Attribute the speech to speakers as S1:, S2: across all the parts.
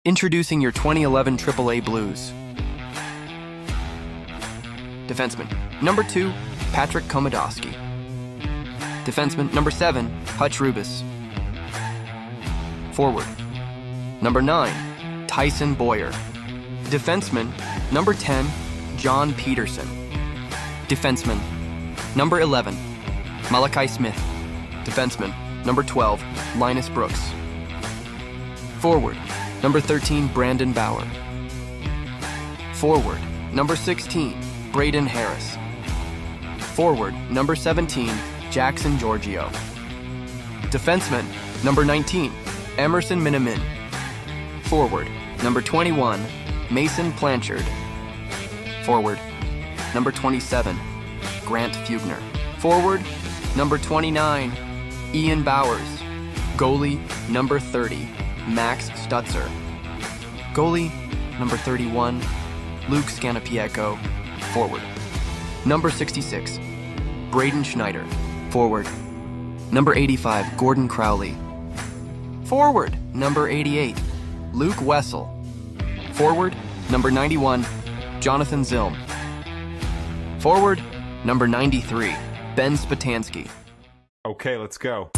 S1: Introducing your 2011 AAA Blues. Defenseman. Number 2, Patrick Komodowski. Defenseman. Number 7, Hutch Rubis. Forward. Number 9, Tyson Boyer. Defenseman. Number 10, John Peterson. Defenseman. Number 11, Malachi Smith. Defenseman. Number 12, Linus Brooks. Forward. Number 13, Brandon Bauer. Forward. Number 16, Braden Harris. Forward. Number 17, Jackson Giorgio. Defenseman. Number 19, Emerson Minimin. Forward. Number 21, Mason Blanchard. Forward. Number 27, Grant Fugner. Forward. Number 29, Ian Bowers. Goalie. Number 30, Max Stutzer. Goalie. Number 31, Luke Scanapieko. Forward. Number 66, Braden Schneider. Forward. Number 85, Gordon Crowley. Forward. Number 88, Luke Wessel. Forward. Number 91, Jonathan Zilm. Forward. Number 93, Ben Spatansky.
S2: Okay, let's go.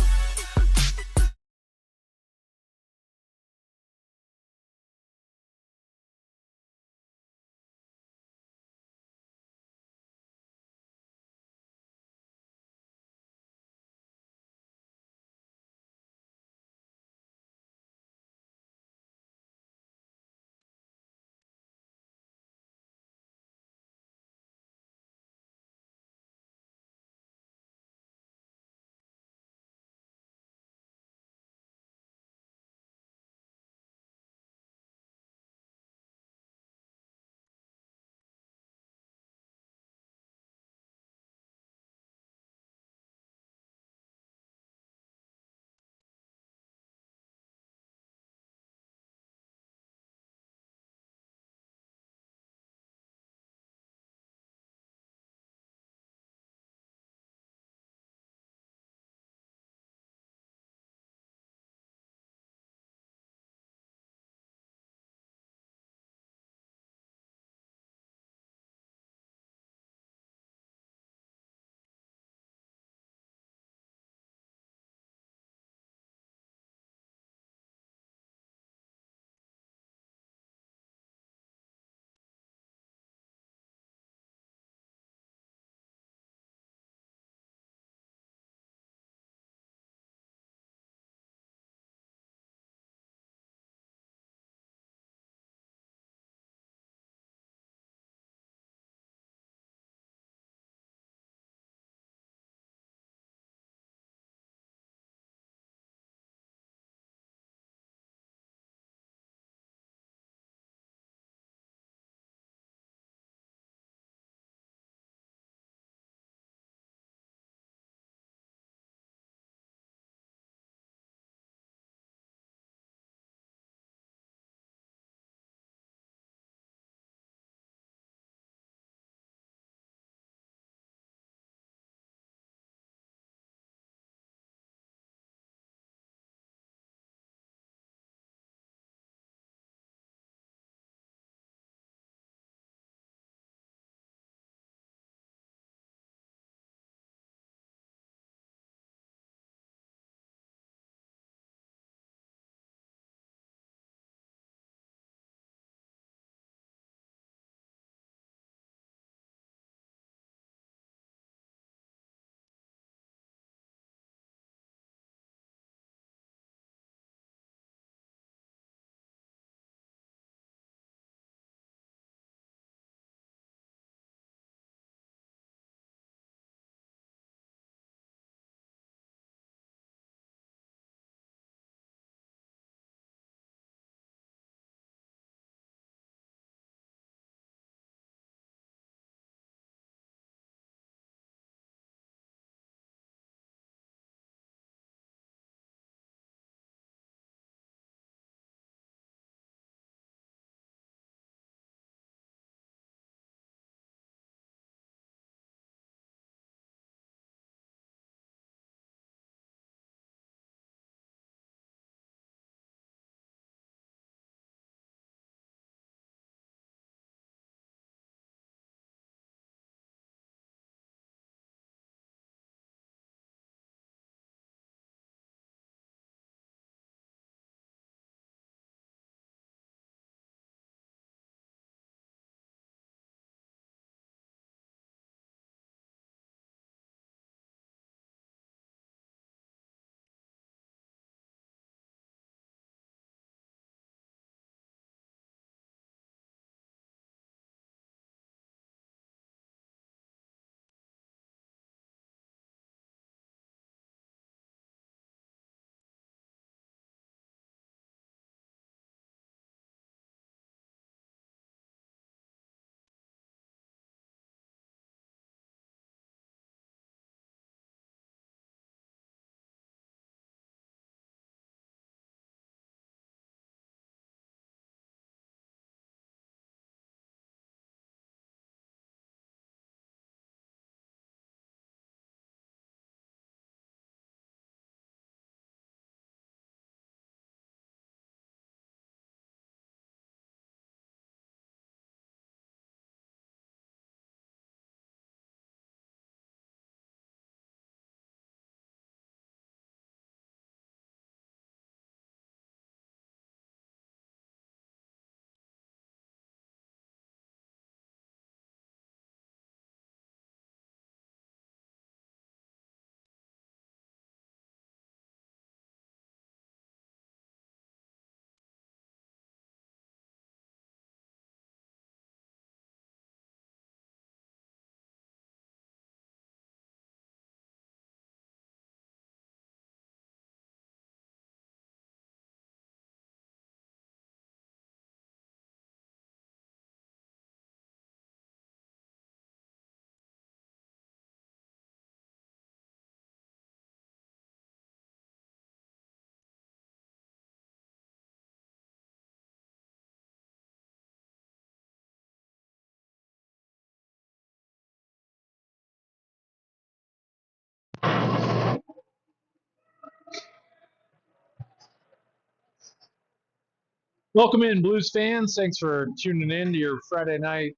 S3: Welcome in, Blues fans. Thanks for tuning in to your Friday night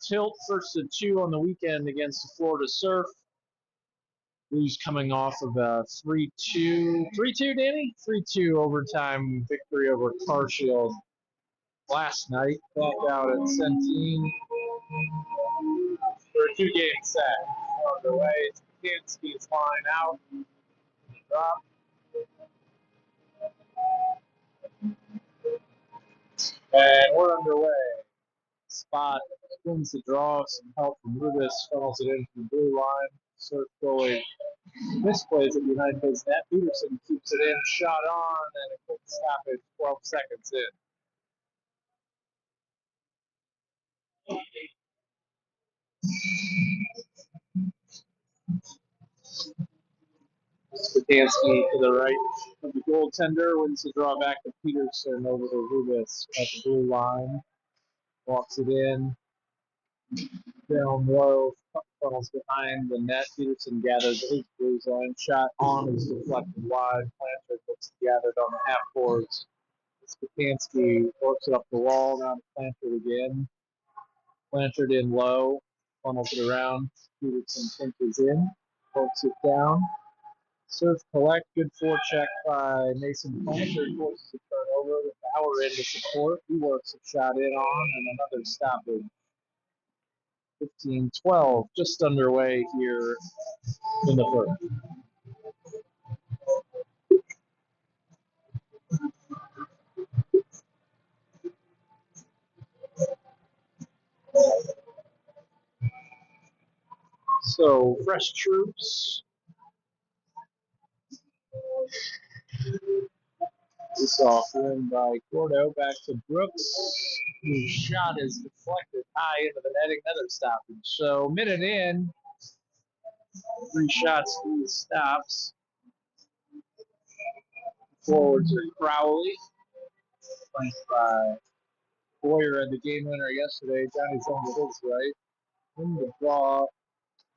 S3: tilt. First of two on the weekend against the Florida Surf. Blues coming off of a 3-2, 3-2, Danny? 3-2 overtime victory over Carshield last night. Back out at Centene for a two-game set. Underway, Kansky's line out. Drop. And we're underway. Spot wins the draw, some help from Rubis, funnels it in from the blue line. Surf goalie misplays at United States net. Peterson keeps it in, shot on, and a quick stoppage 12 seconds in. Spatansky to the right of the goaltender wins the draw back to Peterson over to Rubis at the blue line. Walks it in, down low, funnels behind the net. Peterson gathers his blue line. Shot on is deflected wide. Blanchard gets gathered on the half boards. Spatansky works it up the wall, now to Blanchard again. Blanchard in low, funnels it around. Peterson pinches in, works it down. Surf collect, good forecheck by Mason Blanchard, forces a turnover. The Bauer in to support. He works a shot in on, and another stoppage. 15-12, just underway here in the first. So, fresh troops. This off win by Gordo, back to Brooks, whose shot is deflected high into the netting, another stoppage. So, minute in, 3 shots, 3 stops. Forwards are Crowley, flanked by Boyer and the game winner yesterday. Johnny's on to his right. In the draw,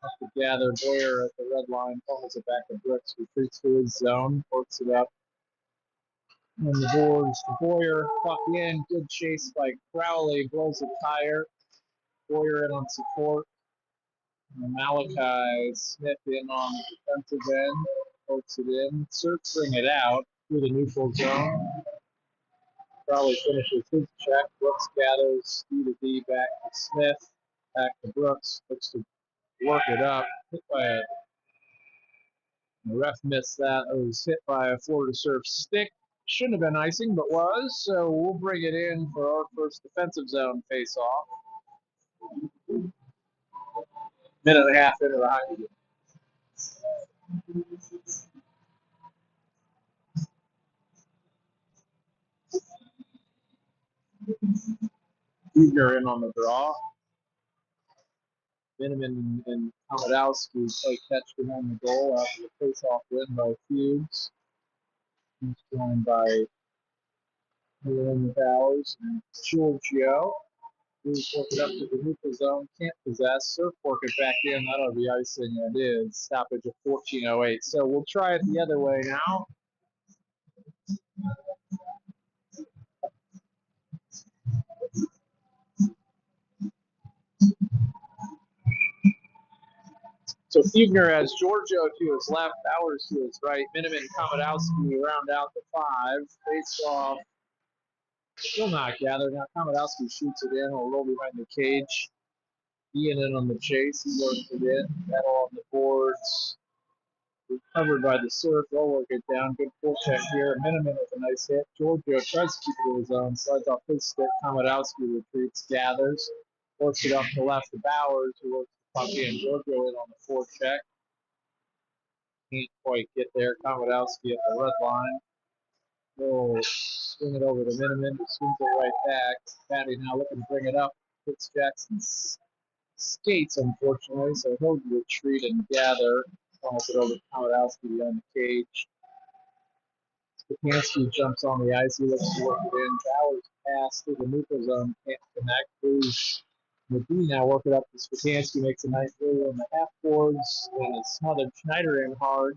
S3: has to gather Boyer at the red line, funnels it back to Brooks, retreats to his zone, works it up. And the boards to Boyer, puck in, good chase by Crowley, blows a tire. Boyer in on support. And Malachi Smith in on the defensive end, works it in. Surfs bring it out through the neutral zone. Crowley finishes his check. Brooks gathers D to D back to Smith, back to Brooks, looks to work it up. Hit by the ref missed that. It was hit by a Florida Surf stick. Shouldn't have been icing, but was. So we'll bring it in for our first defensive zone face-off. Minute and a half into the hockey game. Eager in on the draw. Miniman and Hamadowski play catch behind the goal after the face-off win by Hughes. He's joined by William Bowers and Giorgio. Hughes work it up to the neutral zone, can't possess. Surf work it back in, that'll be icing, and it is. Stoppage of 14:08. So we'll try it the other way now. So Fugner has Giorgio to his left, Bowers to his right. Miniman and Komodowski round out the 5. Face off. Still not gathered. Now Komodowski shoots it in. Will roll behind the cage. Ian in on the chase. He works it in. Battle on the boards. Recovered by the Surf. They'll work it down. Good forecheck here. Miniman with a nice hit. Giorgio tries to keep it to his own. Slides off his stick. Komodowski retreats. Gathers. Works it up to left to Bowers, who works the puck in. Giorgio in on the forecheck. Can't quite get there. Komodowski at the red line. Will swing it over to Miniman. Swings it right back. Patty now looking to bring it up. Hits Jackson's skates, unfortunately, so he'll retreat and gather. Funnels it over to Komodowski behind the cage. Stefanski jumps on the ice. He looks to work it in. Bowers pass through the neutral zone. Can't connect. Blues McGee now work it up to Stefanski. Makes a nice move on the half boards. And it's smothered Schneider in hard.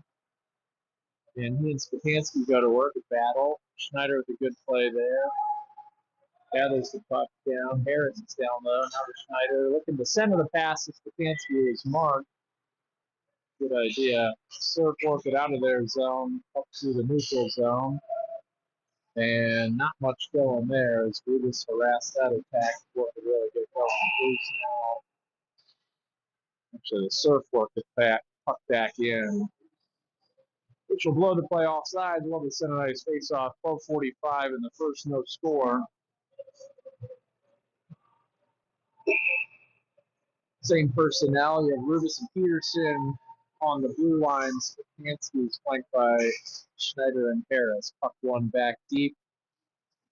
S3: And he and Stefanski go to work at battle. Schneider with a good play there. Gathers the puck down. Harris is down low. Now to Schneider. Looking to center the pass. Stefanski is marked. Good idea. Surf work it out of their zone up to the neutral zone. And not much going there as we just harass that attack before it really get going. Blues now. Actually, the Surf work the puck back in, which will blow the play offside. Love the center ice face off. 12:45 in the first, no score. Same personnel. You have Rubis and Peterson on the blue lines. Stefanski is flanked by Schneider and Harris. Puck one back deep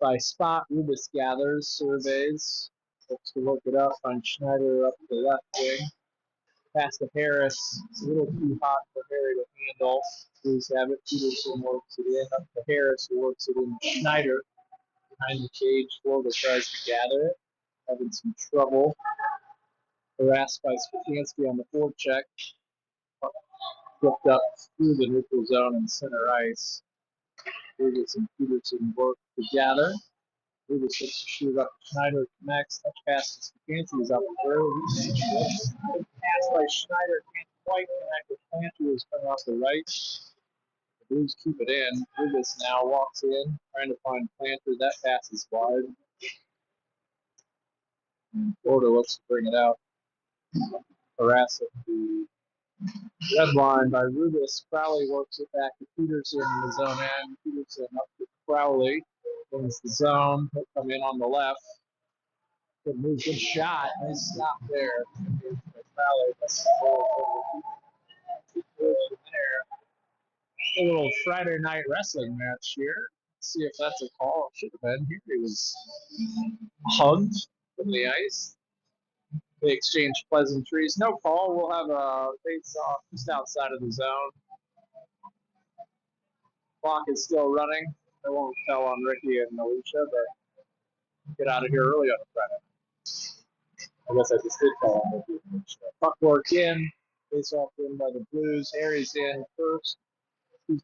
S3: by Spot. Rubis gathers, surveys, looks to look it up. Finds Schneider up the left wing. Pass to Harris. It's a little too hot for Harry to handle. Blues have it. Peterson works it in. Up to Harris, who works it in. Schneider behind the cage. Florida tries to gather it. Having some trouble. Harassed by Stefanski on the forecheck. Flipped up through the neutral zone and center ice. Rubis and Peterson work together. Rubis looks to shoot up to Schneider. Connects. Touch pass to Stefanski is out there. Pass by Schneider. Can't quite connect with Planter, who's coming off the right. The Blues keep it in. Rubis now walks in, trying to find Planter. That pass is wide. And Florida looks to bring it out. Harass at the red line by Rubis. Crowley works it back to Peterson in the zone end. Peterson up to Crowley. Wins the zone. He'll come in on the left. Good move, good shot. Nice stop there. Crowley, there. A little Friday night wrestling match here. Let's see if that's a call. It should have been. Here he was hugged from the ice. They exchange pleasantries. No call. We'll have a face-off just outside of the zone. Clock is still running. I won't tell on Ricky and Alicia, but get out of here early on a Friday. I guess I just did tell on Ricky and Alicia. Puck work in. Face-off in by the Blues. Harry's in first.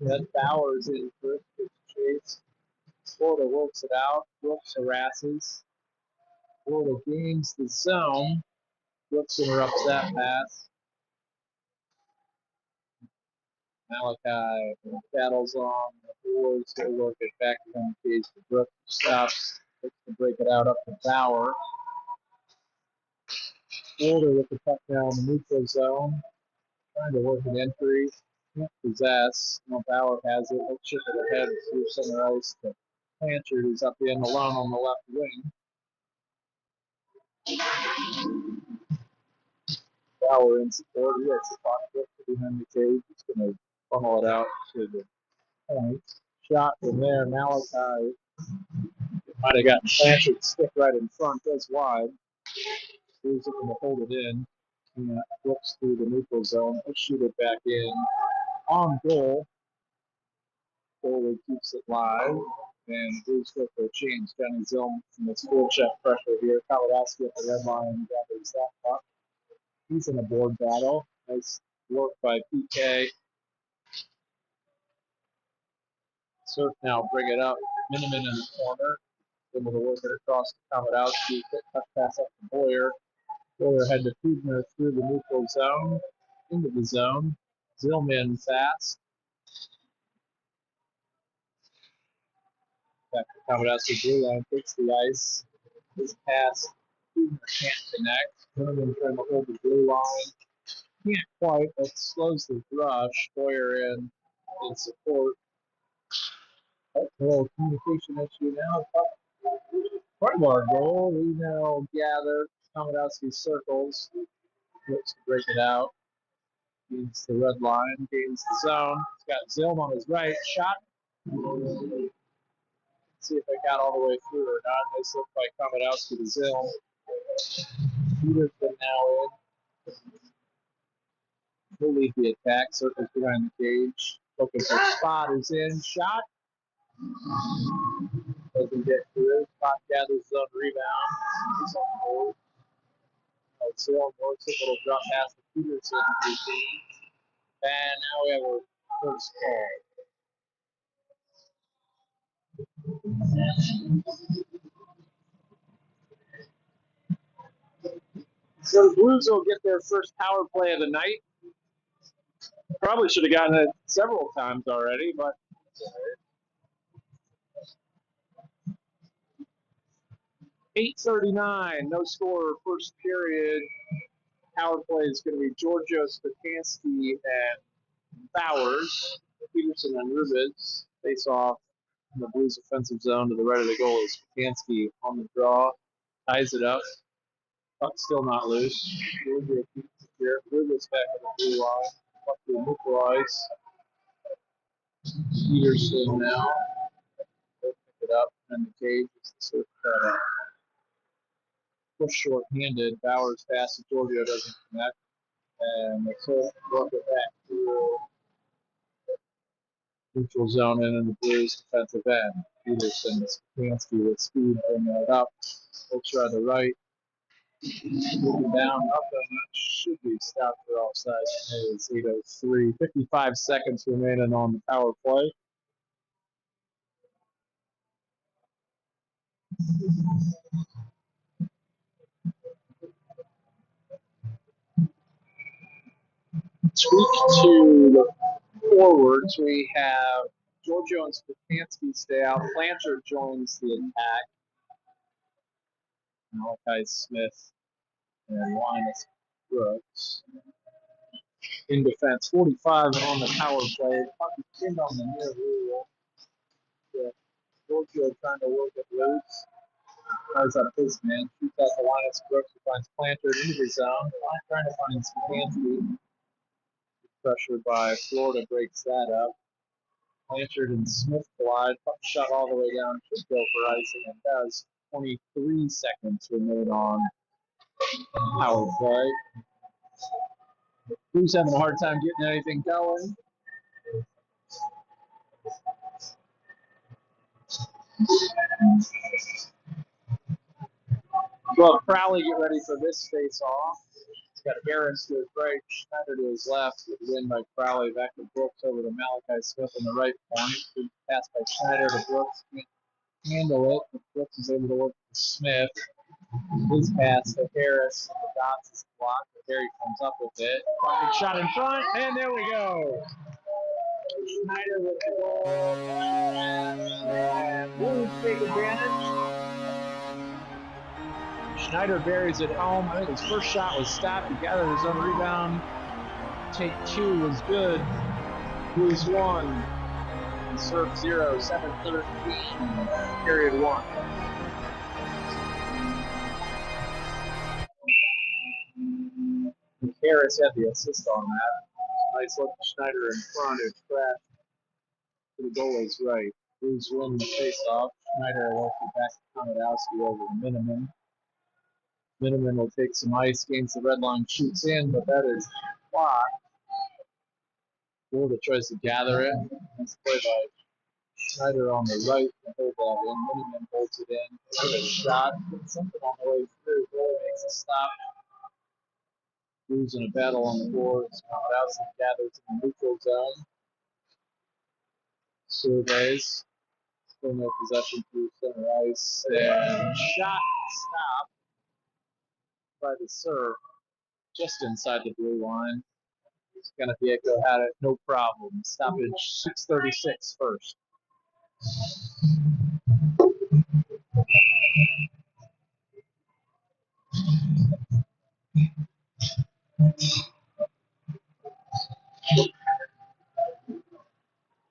S3: That Bauer's in first. Chase. Florida works it out. Brooks harasses. Florida gains the zone. Brooks interrupts that pass. Malachi battles on the boards. He'll work it back on the cage to Brooks. Stops. Looks to break it out up to Bauer. Florida with the puck down the neutral zone. Trying to work an entry. Can't possess. No, Bauer has it. He'll chip it ahead through center ice to Plancher, who's up the end alone on the left wing. Bauer in support. He has the puck behind the cage. He's going to funnel it out to the point. Shot from there. Malachi might have gotten Plancher to stick right in front. That's wide. He's looking to hold it in. And flips through the neutral zone. He'll shoot it back in. On goal. Goalie keeps it live. And Blues go for a change. Johnny Zilm from the school check pressure here. Kaladowski at the red line gathers that puck. He's in a board battle. Nice work by PK. Surf now bring it up. Miniman in the corner. Able to work it across to Kaladowski. Quick touch pass up to Boyer. Boyer head to Kuzner through the neutral zone. Into the zone. Zillman fast. Back to Kaladowski blue line. Takes the ice. His pass. Kuzner can't connect. Miniman trying to hold the blue line. Can't quite, but slows the rush. Boyer in support. That's a little communication issue now. Front of our goal, we now gather. Kamadowski circles. Looks to break it out. Gains the red line, gains the zone. He's got Zilm on his right. Shot. Let's see if they got all the way through or not. Nice look by Kamadowski to Zilm. Peterson now in. He'll lead the attack. Circles behind the cage. Looking for Spot is in. Shot. Doesn't get through. Spot gathers zone rebound. He's on the board. Zilm works it. Little drop pass to Peterson. And now we have a first call. So the Blues will get their first power play of the night. Probably should have gotten it several times already, but 8:39, no score first period. Power play is going to be Giorgio, Stefanski, and Bowers. Peterson and Rubens face off in the Blues offensive zone to the right of the goal is Stefanski on the draw, ties it up. Puck still not loose. Giorgio keeps it here. Rubens back on the blue line. Puck to neutral ice. Peterson now. They'll pick it up, and the cage is the surf cut out. Push short-handed. Bowers pass to Giorgio doesn't connect. And the surf brought it back to neutral zone and in the Blues defensive end. Peterson, Stefanski with speed bringing it up. We'll try the right. Moving down, up, and that should be stopped for offside. It's 8:03. 55 seconds remaining on the power play. Tweak to the forwards. We have Giorgio and Stefanski stay out. Blanchard joins the attack. Malachi Smith and Linus Brooks. In defense, 45 on the power play. Puck pinned on the near wall. Giorgio trying to work it loose. Tries up his man. Shoots out the Linus Brooks, who finds Blanchard into the zone. Trying to find Stefanski. Pressured by Florida, breaks that up. Blanchard and Smith collide. Puck shot all the way down. Should go for icing and does. 23 seconds remain on power play. Who's having a hard time getting anything going? Well, Crowley get ready for this face-off. He's got Harris to his right, Schneider to his left. Good win by Crowley. Back to Brooks over to Malachi Smith on the right point. Good pass by Schneider to Brooks. Can't handle it, but Brooks is able to work with Smith. His pass to Harris. The dots is blocked, but Harry comes up with it. Good shot in front, and there we go. Schneider with the goal. Blues take advantage. Schneider buries it home. I think his first shot was stopped. He gathered his own rebound. Take two was good. Blues won. And serve 0, 7:13, period 1. Harris had the assist on that. Nice look to Schneider in front. It's crashed to the goalie's right. Blues win the faceoff. Schneider works it back to Komodowski over to Miniman. Miniman will take some ice, gains the red line, shoots in, but that is blocked. Florida tries to gather it. Nice play by Schneider on the right to hold that in. Miniman holds it in. Good shot. Something on the way through. Florida makes a stop. Blues in a battle on the boards. Komodowski gathers in the neutral zone. Surveys. Still no possession through center ice. And shot stop by the serve just inside the blue line. Ganapieko had it, no problem. Stoppage 6:36 first.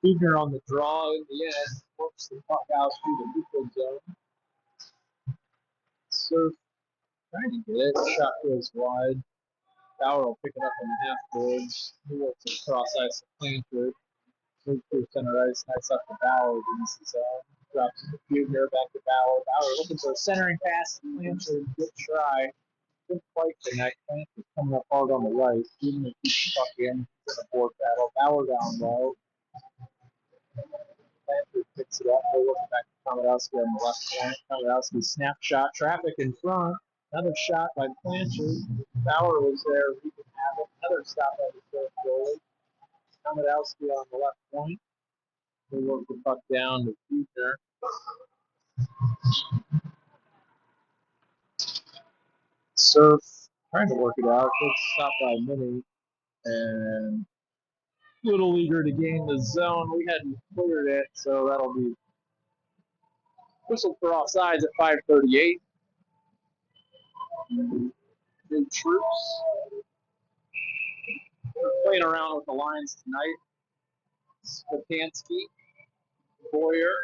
S3: Huebner on the draw in the end, works the puck out through the neutral zone. Surf trying to get it, shot goes wide. Bauer will pick it up on the half boards. He works it cross ice to Blanchard. Moves through center ice, nice up to Bauer against the zone. Drops it to Huebner, back to Bauer. Bauer looking for a centering pass to Blanchard. Good try. Good fight tonight. Blanchard coming up hard on the right. Huebner keeps the puck in the board battle. Bauer down low. Blanchard picks it up. We'll look back to Komodowski on the left point. Komodowski snapshot. Traffic in front. Another shot by Blanchard. Bauer was there. He can have it. Another stop by the third goalie. Komodowski on the left point. They work the puck down to Huebner. Surf Trying to work it out. Good stop by Mini. And Little eager to gain the zone. We hadn't cleared it, so that'll be whistled for offsides at 5:38. New troops. We're playing around with the lines tonight. Spatansky, Boyer,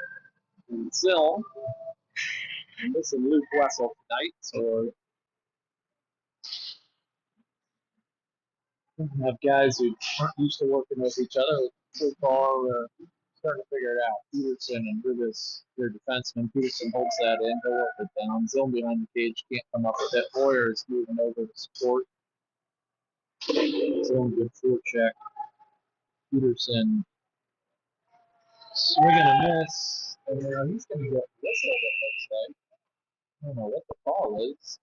S3: and Zill. And missing Luke Wessel tonight, so we have guys who aren't used to working with each other. So far, we're starting to figure it out. Peterson and Rubis, their defenseman. Peterson holds that in. He'll work it down. Zill behind the cage can't come up with it. Boyer is moving over to support. Zill good forecheck. Peterson swinging a miss. And he's going to get whistled, it looks like. I don't know what the call is.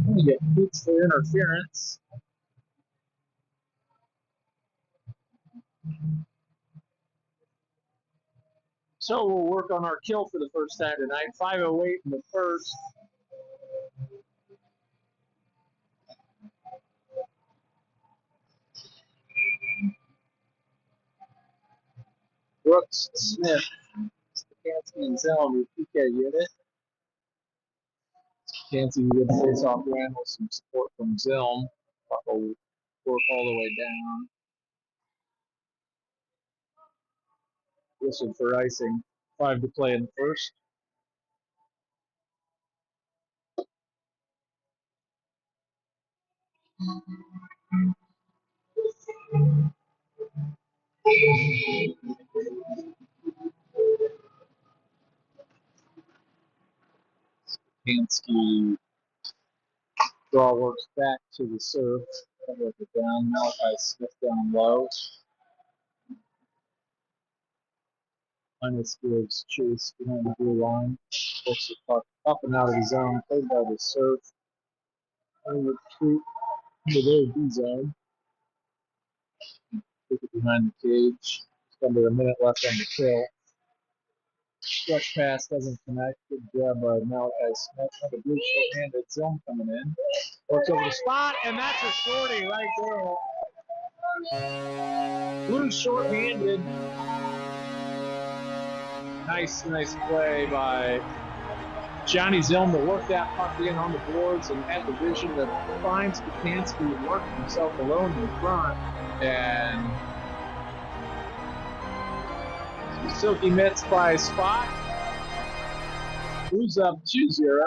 S3: Going to get boots for interference. So we'll work on our kill for the first time tonight. 5:08 in the first. Brooks, Smith, Stakansky, and Zell with PK unit. Stakansky with the face-off ran with some support from Zell. Buckle work all the way down. Whistled for icing. 5 to play in the first. Stakansky draw works back to the serve. Work it down. Malachi Smith down low. Linus gives chase behind the blue line. Puts the puck up and out of the zone. Played by the serve. Retreat into their D zone. Took it behind the cage. Just under a minute left on the kill. Rush pass doesn't connect. Good grab by Malachi Smith. The blue short-handed zone coming in. Works over the spot, and that's a shorty right there. Blue short-handed. Nice play by Johnny Zilm to work that puck in on the boards and had the vision to find Stakansky and work himself alone in front. And Silky mitts by Spot. Blues up 2-0.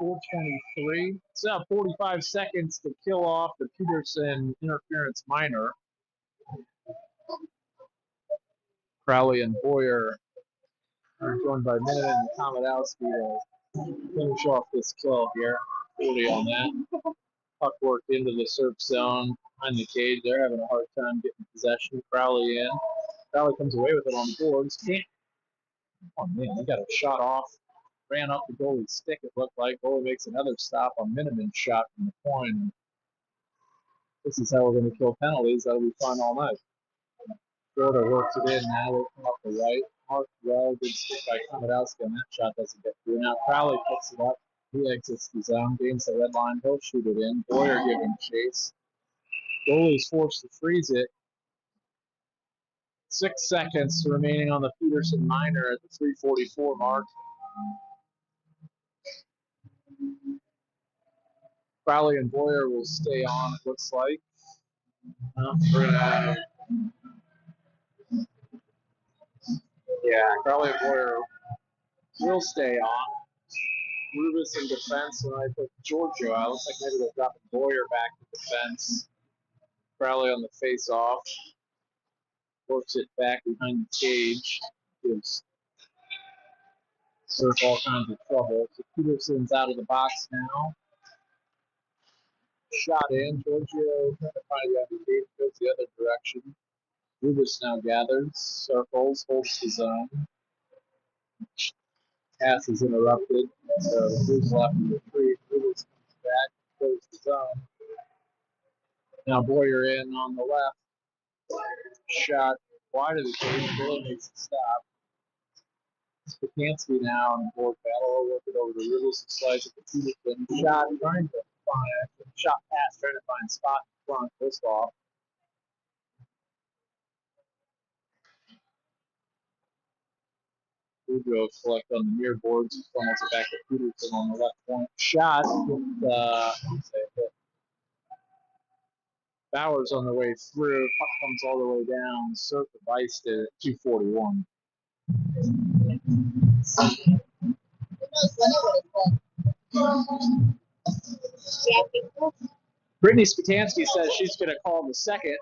S3: 4:23. It's up 45 seconds to kill off the Peterson interference minor. Crowley and Boyer are joined by Miniman and Komodowski to finish off this kill here. 40 on that. Puck worked into the serve zone behind the cage. They're having a hard time getting possession. Crowley in. Crowley comes away with it on the boards. Oh man, they got a shot off. Ran up the goalie's stick, it looked like. Goalie makes another stop on Miniman's shot from the point. This is how we're going to kill penalties. That'll be fun all night. Florida works it in now. They come up the right. Mark well, good stick by Komodowski, and that shot doesn't get through. Now Crowley picks it up. He exits the zone, gains the red line. He'll shoot it in. Boyer giving chase. Goalie's forced to freeze it. 6 seconds remaining on the Peterson minor at the 3:44 mark. Crowley and Boyer will stay on, it looks like. Yeah, Crowley and Boyer will stay on. Rubis in defense, and I put Giorgio out. Looks like maybe they're dropping Boyer back to defense. Crowley on the face-off. Works it back behind the cage. Gives Surf all kinds of trouble. So Peterson's out of the box now. Shot in. Giorgio trying to find the other gate, goes the other direction. Rubis now gathers, circles, holds the zone. Pass is interrupted. So Blues left in retreat. Rubis comes back, goes the zone. Now Boyer in on the left. Shot wide of the cage. Billy makes a stop. Spakansky now on the board battle. Work it over to Rubis and slides it to Peterson. Shot trying to line. Shot pass, trying to find spot in front. This off. Boudreaux select on the near boards. He funnels it back to Peterson on the left point. Shot with Bowers on the way through. Puck comes all the way down. Surf device to 241. Brittany Spatansky says she's going to call the second.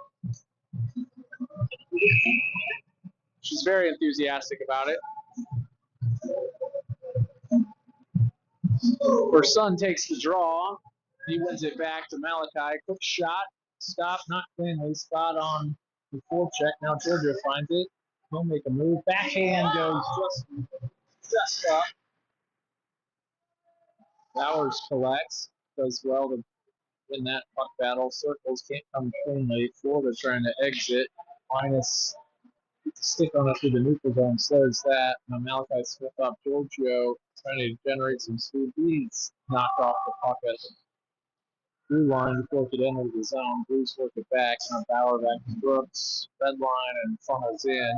S3: She's very enthusiastic about it. Her son takes the draw. He wins it back to Malachi. Quick shot. Stop, not cleanly. Spot on the forecheck. Now Georgia finds it. He'll make a move. Backhand goes just up. Bowers collects. Does well to win that puck battle. Circles can't come cleanly. Florida trying to exit. Minus stick on it through the neutral zone. Slows that. Now Malachi Smith up Giorgio trying to generate some speed. He's knocked off the puck at the blue line before it could enter the zone. Blues work it back. Now Bauer back to Brooks. Red line and funnels in.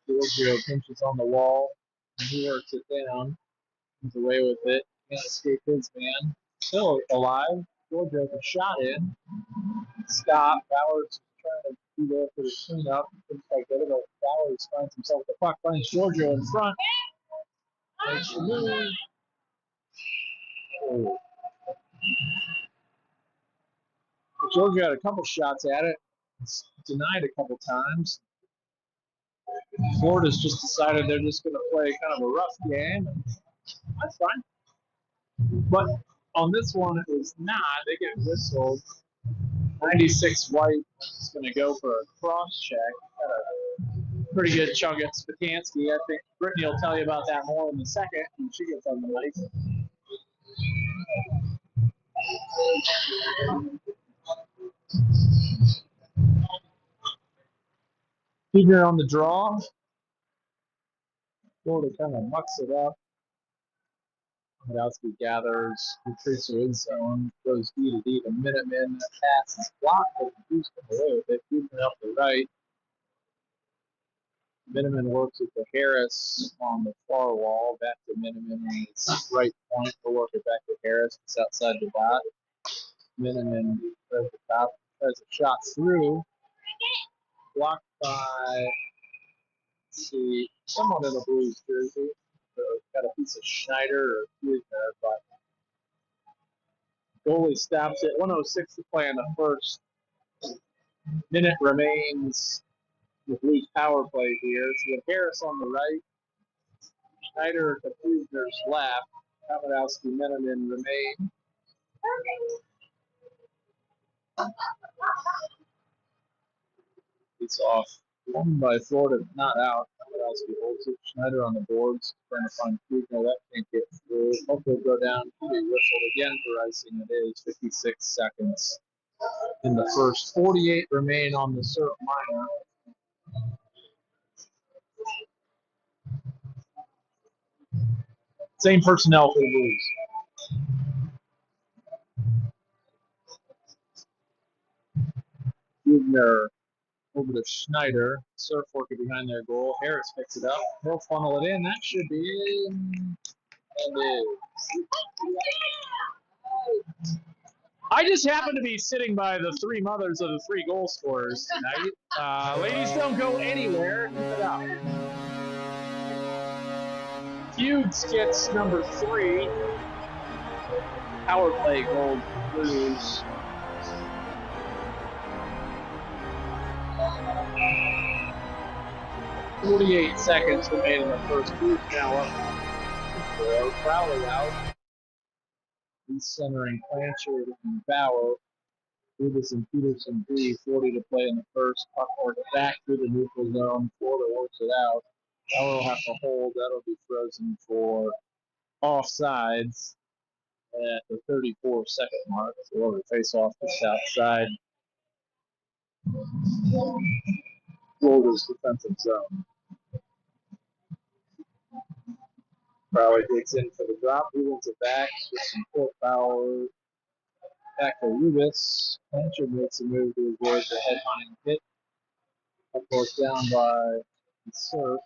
S3: Giorgio pinches on the wall. And he works it down. He's away with it. Can't escape his man. Still alive. Giorgio with a shot in. Stop. Bowers trying to be there for the cleanup. Couldn't quite get it, but Bowers finds himself the puck. Finds Giorgio in front. Makes the move. Oh. Giorgio had a couple shots at it. It's denied a couple times. Florida's just decided they're just going to play kind of a rough game. That's fine. But on this one, it was not. They get whistled. 96 White is going to go for a cross check. Got a pretty good chunk at Spatansky. I think Brittany will tell you about that more in a second when she gets on the mic. Figure on the draw. Florida kind of mucks it up. Komodowski gathers, retreats to his zone, goes D to D to Minuteman. That pass is blocked, but Houston away with it. Houston up the right. Minuteman works with the Harris on the far wall. Back to Minuteman on his right point. We'll work it back to Harris. It's outside the dot. Minuteman tries the top, tries a shot through. Blocked by, let's see, someone in a Blues jersey. So got a piece of Schneider or Kuizner, but goalie stops it. 1:06 to play in the first. Minute remains with Blues power play here. So you have Harris on the right, Schneider to Kuizner's left. Komodowski, Minuteman remain. It's off. Won by Florida, not out. Komodowski holds it. Schneider on the boards, trying to find Kuizner. That can't get through. Hopefully go down. Be whistled again for icing. It is 56 seconds in the first. 48 remain on the Surf minor. Same personnel for the Blues. Kuizner over to Schneider. Surf working behind their goal. Harris picks it up. He'll funnel it in. That should be in. And is. I just happen to be sitting by the three mothers of the three goal scorers tonight. Ladies, don't go anywhere. Keep it up. Hughes gets number 3. Power play goal Blues. .48 seconds remain in the first. Blues now up. Crowley out. He's centering Blanchard and Bauer. Rubis and Peterson B. 40 to play in the first. Puck works back through the neutral zone. Florida works it out. Bauer will have to hold. That'll be frozen for offsides at the 34-second mark. So we'll have a face-off just outside Florida's defensive zone. Crowley gets in for the drop. He wins it back. Switching full power. Back to Rubis. Blanchard makes a move to avoid the headline hit. Of course, down by the Surf.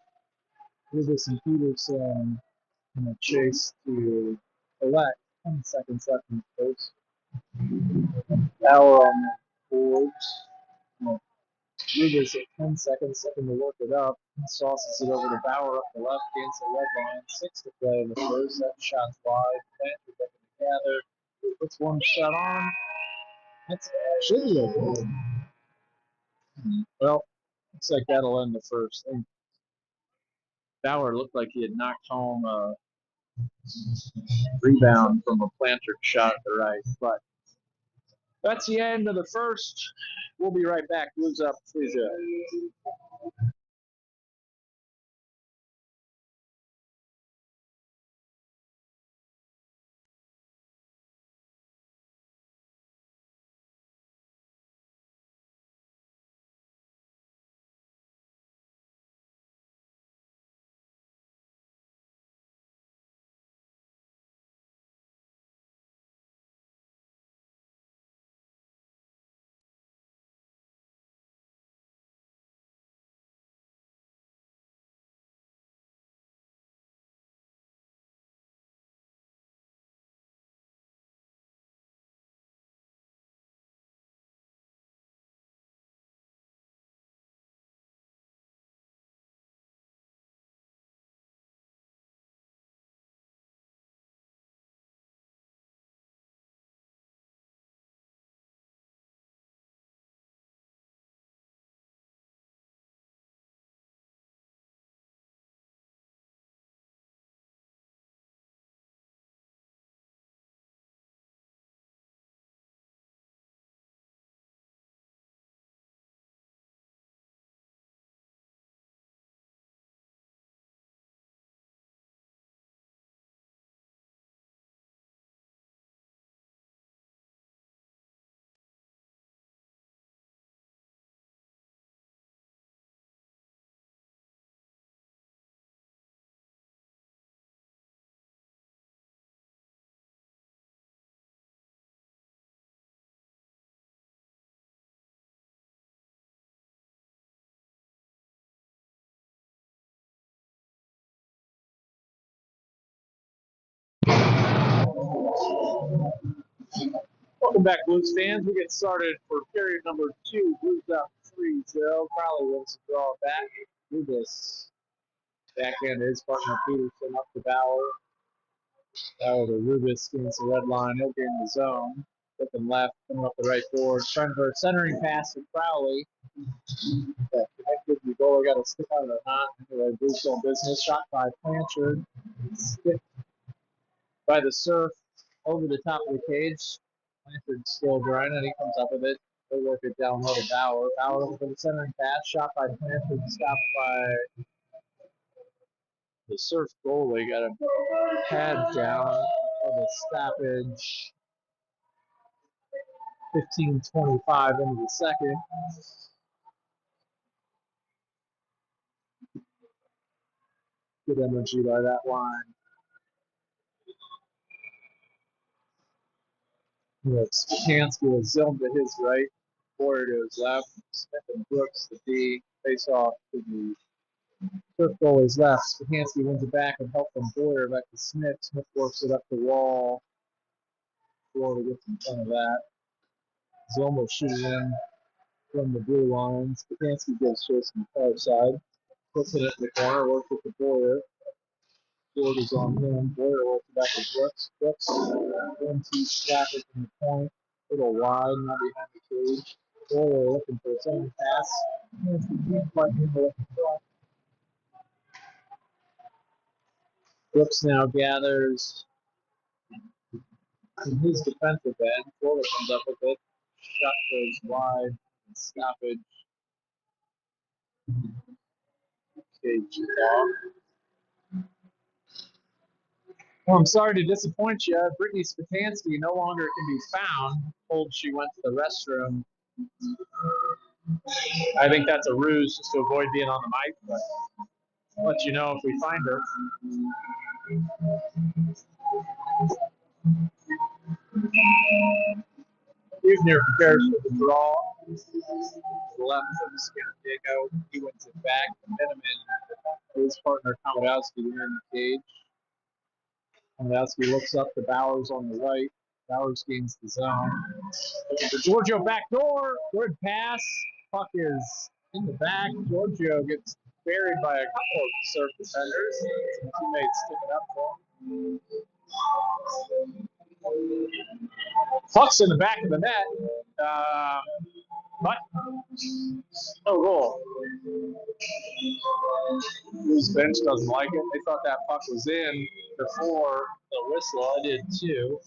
S3: Rubis and Peterson in a chase to collect. 10 seconds left in the first. Power on the boards. Rubis at 10 seconds, looking to work it up. Sauces it over to Bauer up the left, gains the red line. 6 to play in the first. That shot's wide. Blanchard looking to gather. Puts one shot on. That's should be okay. Well, looks like that'll end the first. And Bauer looked like he had knocked home a rebound from a Blanchard shot at the right. But that's the end of the first. We'll be right back. Blues up 3-0. Welcome back, Blues fans. We get started for period number 2. Blues up 3-0. Crowley wins the draw back. Rubis backhand his partner Peterson up to Bauer. Bauer to Rubis gains the red line. He'll gain the zone. Looking left, coming up the right board. Trying for a centering pass to Crowley. That connected. The goalie got to stick out of the knot. Anyway, Blues on business. Shot by Blanchard. Stick by the Surf over the top of the cage. Blanchard still drying and he comes up with it. They work it down low to Bauer. Bauer for the centering pass. Shot by Blanchard. Stopped by the Surf goalie. Got a pad down for the stoppage. 15:25 into the second. Good energy by that line. Skansky was zoned to his right. Boyer to his left. Smith and Brooks, the D, face off to the Surf goalie's left. Skansky wins it back and helps from Boyer back to Smith. Smith works it up the wall. Florida gets in front of that. Zomo shooting in from the blue line. Skansky gives chase on the far side. Puts it in the corner, works with the Boyer. Ford is on him. Boyer works it back to Brooks. Brooks, 1-2 slap it from the point. A little wide, not behind the cage. Boyer looking for his own pass. Skansky can't quite handle it. Brooks now gathers in his defensive end. Florida comes up with it. Shot goes wide. Stoppage. Cage off. Well, I'm sorry to disappoint you. Brittany Spatansky no longer can be found. Told she went to the restroom. I think that's a ruse just to avoid being on the mic, but I'll let you know if we find her. Fugner prepares for the draw. Left of Diego. He wins it back. Miniman, his partner Komodowski behind the cage. Komodowski looks up to Bowers on the right. Bowers gains the zone. The Giorgio backdoor. Good pass. Puck is in the back. Giorgio gets buried by a couple of surf defenders. Some teammates sticking up for him. Puck's in the back of the net. But no goal. Blues bench doesn't like it. They thought that puck was in before the whistle. I did too.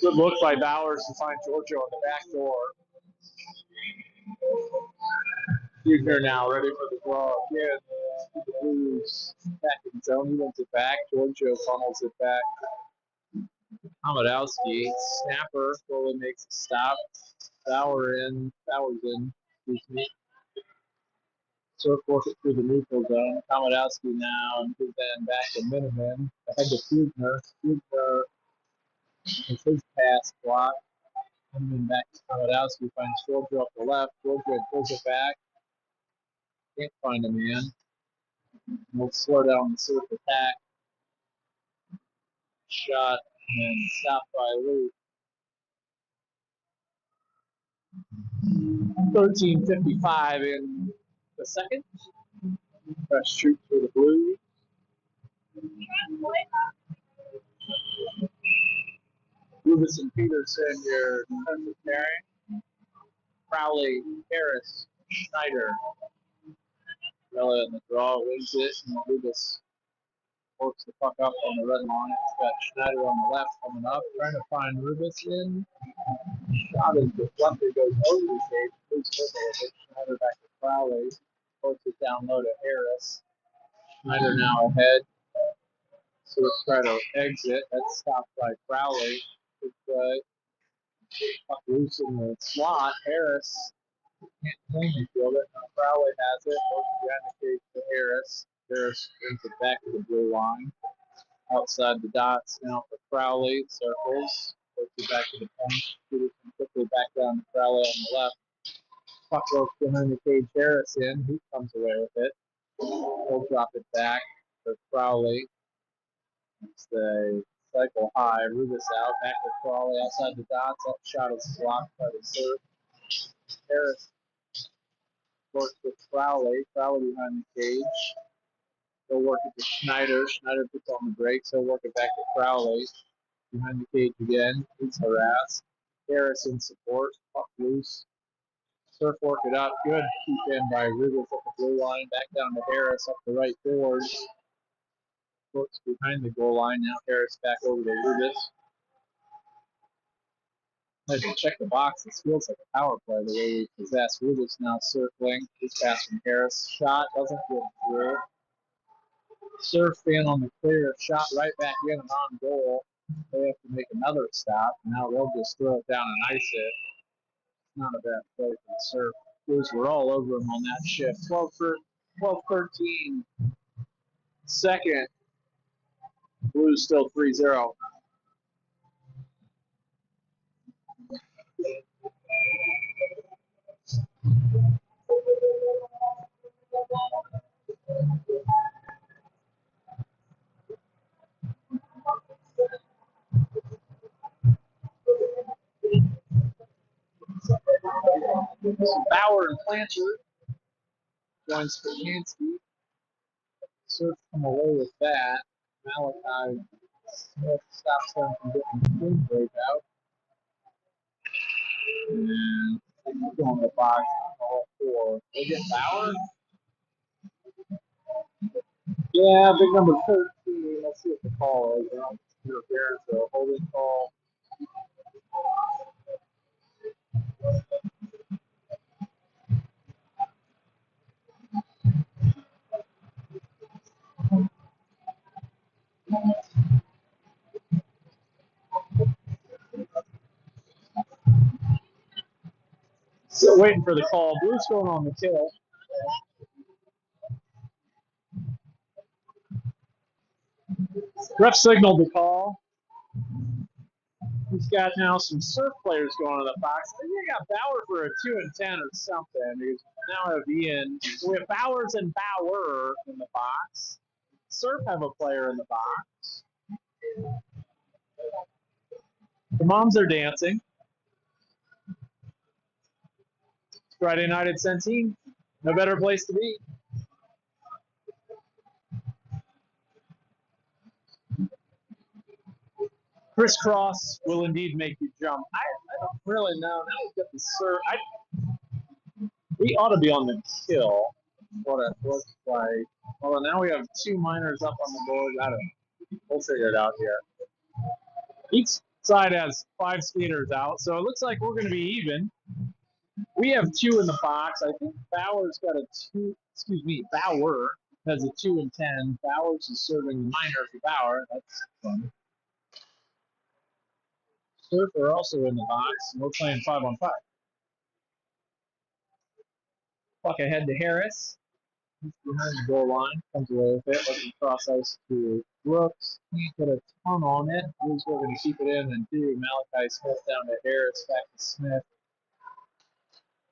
S3: Good look by Bowers to find Giorgio on the back door. Fugner now ready for the draw again. The Blues back in zone. He wins it back. Giorgio funnels it back. Komodowski, snapper, goalie makes a stop. Bowers in, excuse me. Surf work it through the neutral zone. Komodowski now, and then back to Miniman. Ahead to Fugner. Fugner is his pass block. Miniman back to Komodowski, finds Giorgio up the left. Giorgio pulls it back. Can't find a man. We'll slow down the surf attack. Shot and stopped by Luke. 13:55 in the second. Fresh shoot for the Blues. Rubis and Peterson, your defensive pairing. Crowley, Harris, Schneider. Rella in the draw wins it, and Rubis works the puck up on the red line. It's got Schneider on the left coming up, trying to find Rubis in. Shot is deflected, goes over the cage. Blues circle it. Schneider back to Crowley. Works it down low to Harris. Schneider now ahead. So let's try to exit. That's stopped by Crowley. It's puck loose in the slot. Harris can't cleanly field it. Now Crowley has it. Goes behind the cage to Harris. Harris brings it back to the blue line. Outside the dots now for Crowley. Circles. Works it back to the point. Peterson quickly back down to Crowley on the left. Puck goes behind the cage. Harris in. He comes away with it. He'll drop it back for Crowley. It's the cycle high. Rubis out. Back to Crowley outside the dots. That shot is blocked by the surf. Harris works with Crowley. Crowley behind the cage. He'll work it to Schneider. Schneider puts on the brakes. He'll work it back to Crowley. Behind the cage again. He's harassed. Harris in support. Puck loose. Surf work it up. Good keep in by Rubis at the blue line. Back down to Harris up the right boards. Works behind the goal line. Now Harris back over to Rubis. As you check the box, this feels like a power play the way we possess. Rubis now circling. His pass from Harris. Shot doesn't get through. Surf in on the clear. Shot right back in and on goal. They have to make another stop. Now they'll just throw it down and ice it. Not a bad play for the Surf. Blues were all over him on that shift. 12-13. Second. Blues still 3-0. Bauer and Plancher joins Spakansky. Surf come away with that. Malachi Smith stops them from getting the clean breakout. And they go in the box all four. They get Bauer. Yeah, big number 13. Let's see what the call is. Interference, a holding call. Still waiting for the call. Blues going on the kill. Ref signaled the call. He's got now some surf players going to the box. I think we got Bauer for a 2 and 10 or something. Because now we have Ian. We have Bowers and Bauer in the box. Surf have a player in the box. The moms are dancing. Friday night at Centene. No better place to be. Crisscross will indeed make you jump. I don't really know. Now we've got the surf. We ought to be on the kill. What it looks like. Well, now we have 2 minors up on the board. I don't know. We'll figure it out here. Each side has 5 skaters out, so it looks like we're going to be even. We have 2 in the box. I think Bauer's got a 2. Excuse me, Bauer has a 2 and 10. Bowers is serving the minor for Bauer. That's fun. Surf are also in the box. We're playing 5-on-5. Puck ahead to Harris. He's behind the goal line. Comes away with it. Looking cross ice to Brooks. Can't get a ton on it. Blues are going to keep it in and do. Malachi Smith down to Harris. Back to Smith.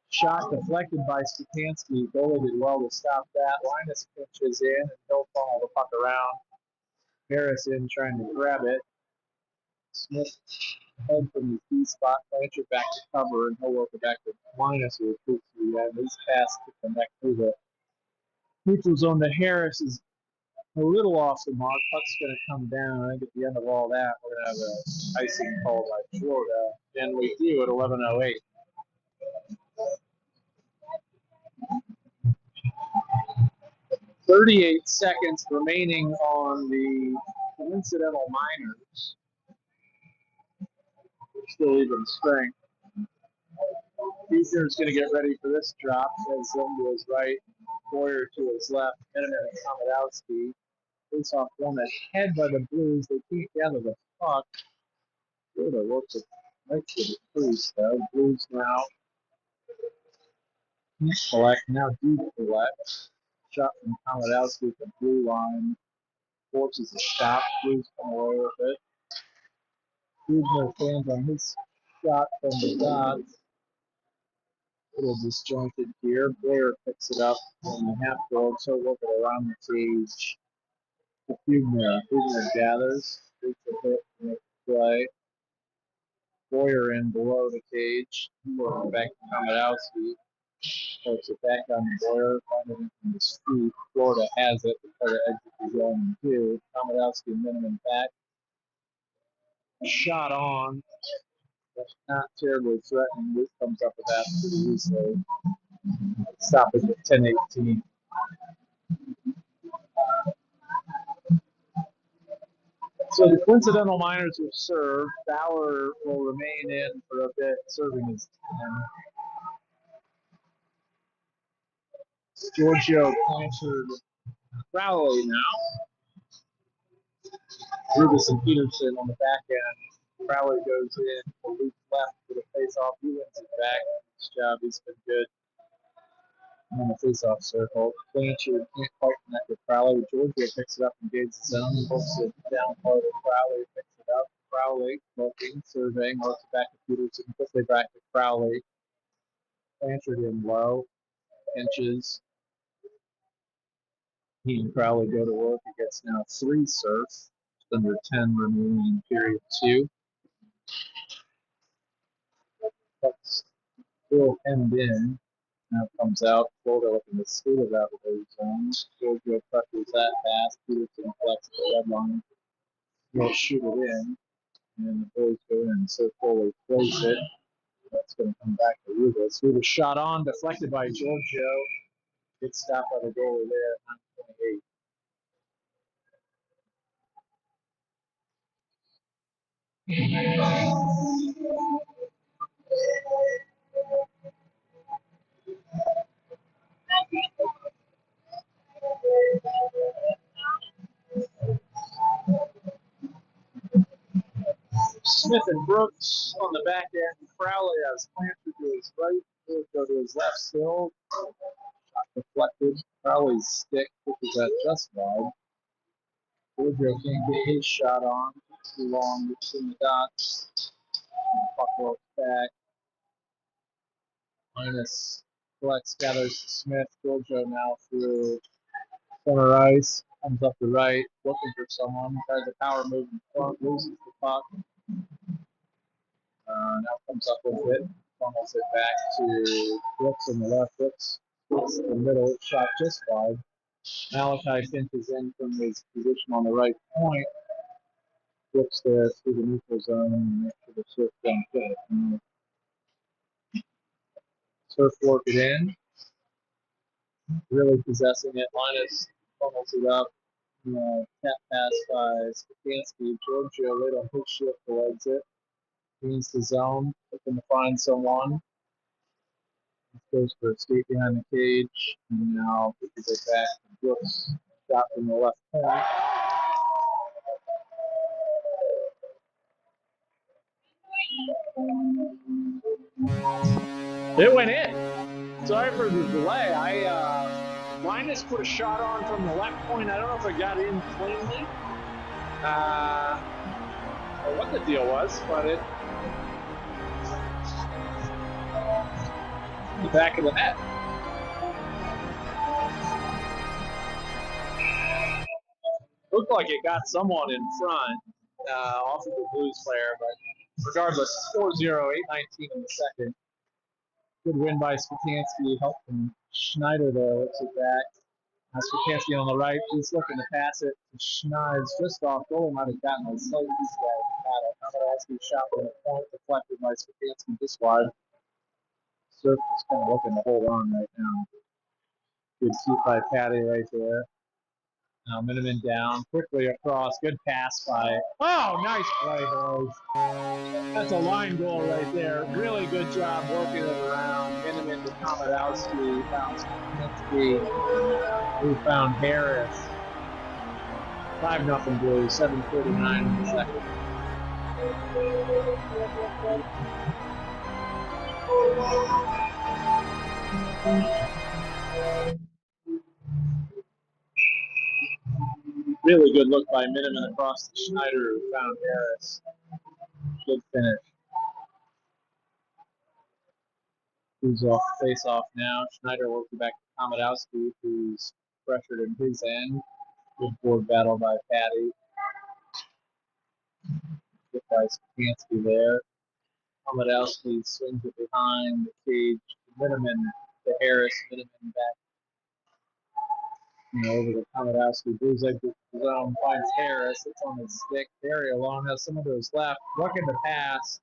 S3: Shot deflected by Stefanski. Goalie did well to stop that. Linus pitches in and he'll follow the puck around. Harris in trying to grab it. Smith head from the key spot. Blanchard back to cover and he'll work it back to Linus who recruits the end. His pass to connect through the neutral zone to Harris is a little off the mark. Puck's going to come down. I think at the end of all that, we're going to have an icing call by Florida. And we do at 11:08. .38 seconds remaining on the coincidental minors. Still even strength. Buechner's going to get ready for this drop. As Zim to his right, Boyer to his left, Miniman and Komodowski. Face off one ahead by the Blues. They can't gather the puck. Good, it looks right to the crease though. Blues now. Collect, now deep collect. Shot from Komodowski at the blue line. Forces a stop. Blues come away with it. Buechner stands on his shot from the dots. A little disjointed here. Blair picks it up on the half goal, so work it around the cage. Buechner gathers. Takes a hit, makes a play. Boyer in below the cage. Working back to Komodowski. Puts it back on Boyer, finding it from the street. Florida has it. The player exit the zone in 2. Komodowski minimum back. Shot on. That's not terribly threatening. Luke comes up with that pretty easily. Stoppage at 10:18. So the coincidental minors are served. Bauer will remain in for a bit, serving his 10. Giorgio Blanchard Crowley now. Rubis and Peterson on the back end. Crowley goes in. Luke left for the face-off. He wins it back. His job, he's been good on the face-off circle. Blanchard can't quite connect with Crowley. Giorgio picks it up and gains the zone. Hooks it down part of Crowley. Picks it up. Crowley looking, surveying, works it back to Peterson. Quickly back to Crowley. Blanchard in low. Inches. He and Crowley go to work. He gets now 3 serves. Under 10 remaining in period 2. Puck's still hemmed in. Now comes out. Florida looking to skate it out of their zone. Giorgio pressures that pass. Peterson flex the red line. He'll shoot it in. And the boys go in. So Foley plays it. That's going to come back to Rubis. Rubis shot on, deflected by Giorgio. Gets stopped by the goalie there at 9:28. Smith and Brooks on the back end. Crowley has Blanchard to his right. Go to his left still. Shot deflected. Crowley's stick pushes that just wide. Giorgio can't get his shot on. Too long between the dots. Puck works back. Minus collects, gathers Smith. Giorgio now through center ice. Comes up the right, looking for someone. Tries a power move in front, loses the puck. Now comes up with it. Funnels it back to Brooks in the left. Brooks in the middle. Shot just wide. Malachi cinches in from his position on the right point. Flips there through the neutral zone and makes sure the surf don't fit. Surf work it in. Really possessing it. Linus funnels it up. Tap pass by Stefanski. Giorgio right on his shift towards it. Gains the zone. Looking to find someone. Goes for a skate behind the cage. And now pushes it back to Brooks. Shot from the left point. It went in. Sorry for the delay. Linus put a shot on from the left point. I don't know if it got in cleanly. Or what the deal was, but it the back of the net. Looked like it got someone in front off of the Blues player, but regardless, 4-0, 8-19 in the second. Good win by Stefanski, helped from Schneider there, looks it back. Stefanski on the right, he's looking to pass it to Schneid's just off goal. Might have gotten a slight piece of that. Kamadowski shot from the point, deflected by Stefanski just wide. Surf is kind of looking to hold on right now. Good shoot by Patty right there. Now Miniman down, quickly across, good pass by, oh, nice play, boys. That's a line goal right there. Really good job working it around. Miniman to Kamadowski, found Stefanski, who found Harris. 5-0 Blues, 7:49 in the second. Really good look by Miniman across to Schneider, who found Harris. Good finish. Who's off face off now. Schneider working back to Kamadowski, who's pressured in his end. Good board battle by Patty. Good by Stefanski there. Kamadowski swings it behind the cage. Miniman to Harris. Miniman back over to Kamadowski. Blues exit the zone, finds Harris. It's on his stick. Very alone. Has some of those left. Looking to pass.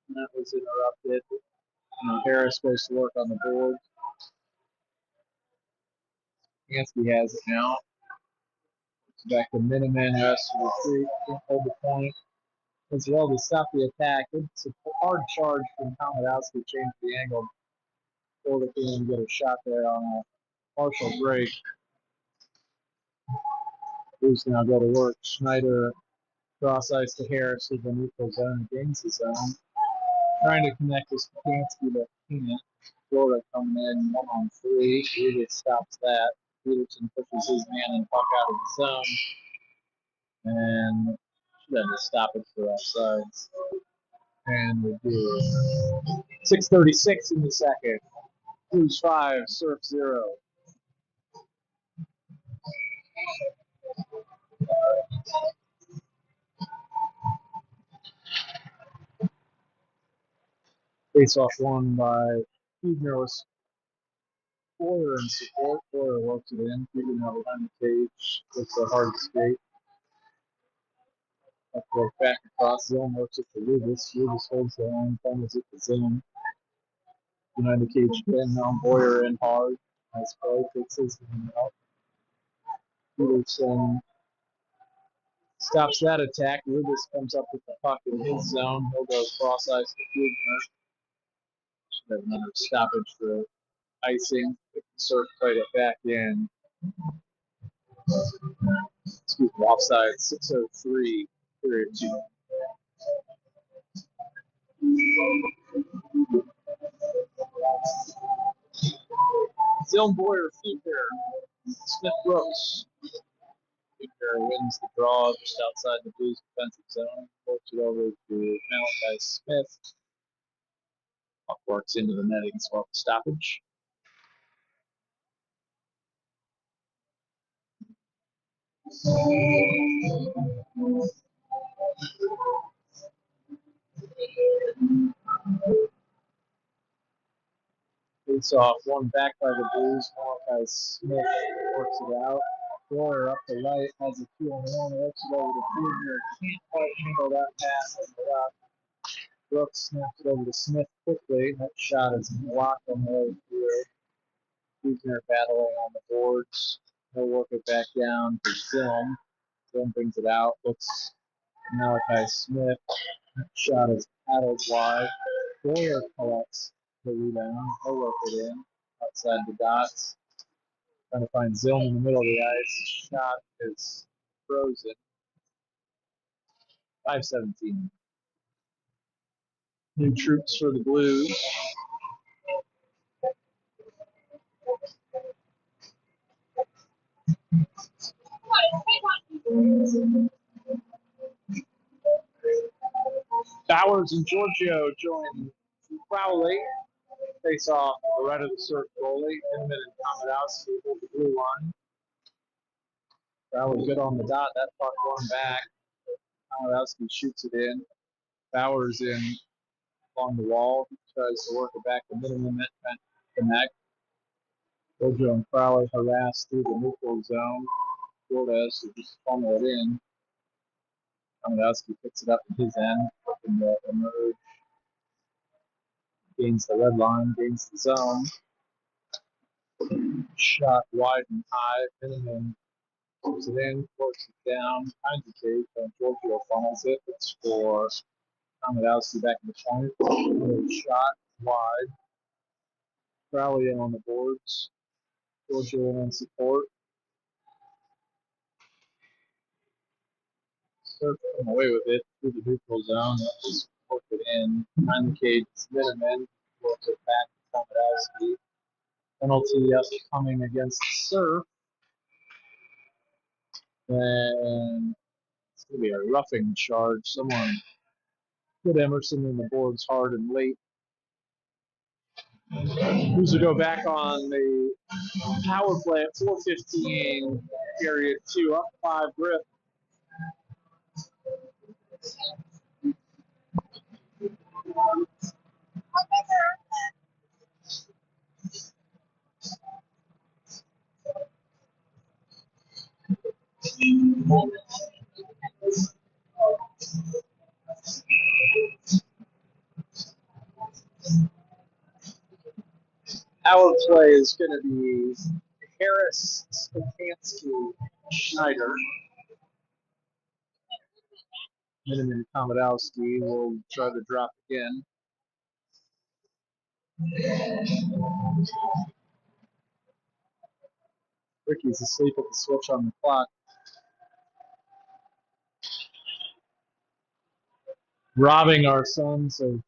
S3: And that was interrupted. Harris goes to work on the board. Stefanski has it now. It's back to Miniman. Has to retreat. Can't hold the point. As well to stop the attack. It's a hard charge from Kamadowski. Change the angle. Before they can get a shot there on a partial break. Blues now go to work. Schneider cross ice to Harris to the neutral zone. Gains the zone. Trying to connect to Stefanski, but can't. Florida coming in 1-on-3. Rubik stops that. Peterson pushes his man and puck out of the zone. And should have a stoppage for offsides. And we do. 6:36 in the second. Blues 5, Surf 0. Face off won by Huebner was Boyer in support. Boyer works it in. Huebner now behind the cage. Looks a hard skate. Work back across zone, works it to Rubis. Rubis holds the line, funnels it to zone. Behind the cage again, now Boyer in hard. Nice play, takes his man out. Peterson stops that attack. Rubis comes up with the puck in his zone. He'll go cross ice to Huebner. Should have another stoppage for icing. Surf played it back in. Excuse me, offside. 6:03, period 2. Dylan Boyer, Huebner, Smith Brooks. Huebner wins the draw just outside the Blues defensive zone. Works it over to Malachi Smith. Puck works into the net against the stoppage. Face off, one back by the Blues. Malachi Smith works it out. Boyer up the right, has a 2-on-1, works it over to Fugner. Can't quite handle that pass on the left. Brooks snaps it over to Smith quickly. That shot is blocked on the way through. Fugner battling on the boards. He'll work it back down to Zilm. Zilm brings it out. Looks Malachi Smith. That shot is paddled wide. Boyer collects the rebound. He'll work it in outside the dots. Trying to find Zilm in the middle of the ice. Shot is frozen. 5:17. New troops for the Blues. Bowers and Giorgio join Crowley. Face off to the right of the circle goalie. Inman and Komodowski hold the blue line. Crowley good on the dot. That puck going back. Komodowski shoots it in. Bowers in along the wall. He tries to work it back to Miniman. That connect. Giorgio and Crowley harass through the neutral zone. Cordes to just funnel it in. Komodowski picks it up at his end, looking to emerge. Gains the red line, gains the zone. Shot wide and high. Miniman puts it in, works it down, finds the tape, and Giorgio funnels it. It's for Komodowski back in the point. Shot wide. Crowley in on the boards. Giorgio in on support. Surf come away with it through the neutral zone. Just work it in. Behind the cage, Miniman works it back to Komodowski. Penalty coming against Surf. And it's going to be a roughing charge. Someone put Emerson in the boards hard and late. Who's to go back on the power play at 4:15, period 2, up 5 grip. Power play is going to be Harris, Stefanski, Schneider. Miniman Komodowski will try to drop again. Ricky's asleep at the switch on the clock. Robbing our sons of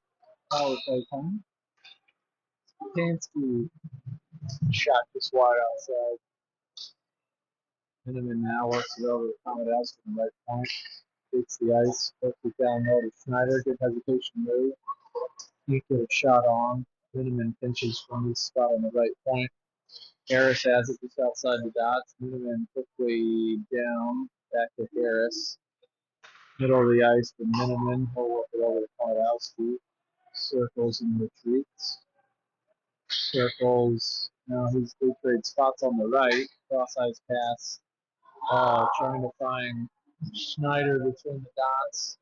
S3: power play time. Stefanski shot just wide outside. Miniman now works it over to Komodowski on the right point. Takes the ice, puts it down low to Schneider. Good hesitation move. He could have shot on. Miniman pinches from his spot on the right point. Harris has it just outside the dots. Miniman quickly down. Back to Harris. Middle of the ice to Miniman. He'll work it over to Komodowski. Circles and retreats. Circles. Now they trade spots on the right. Cross ice pass. Trying to find Schneider between the dots.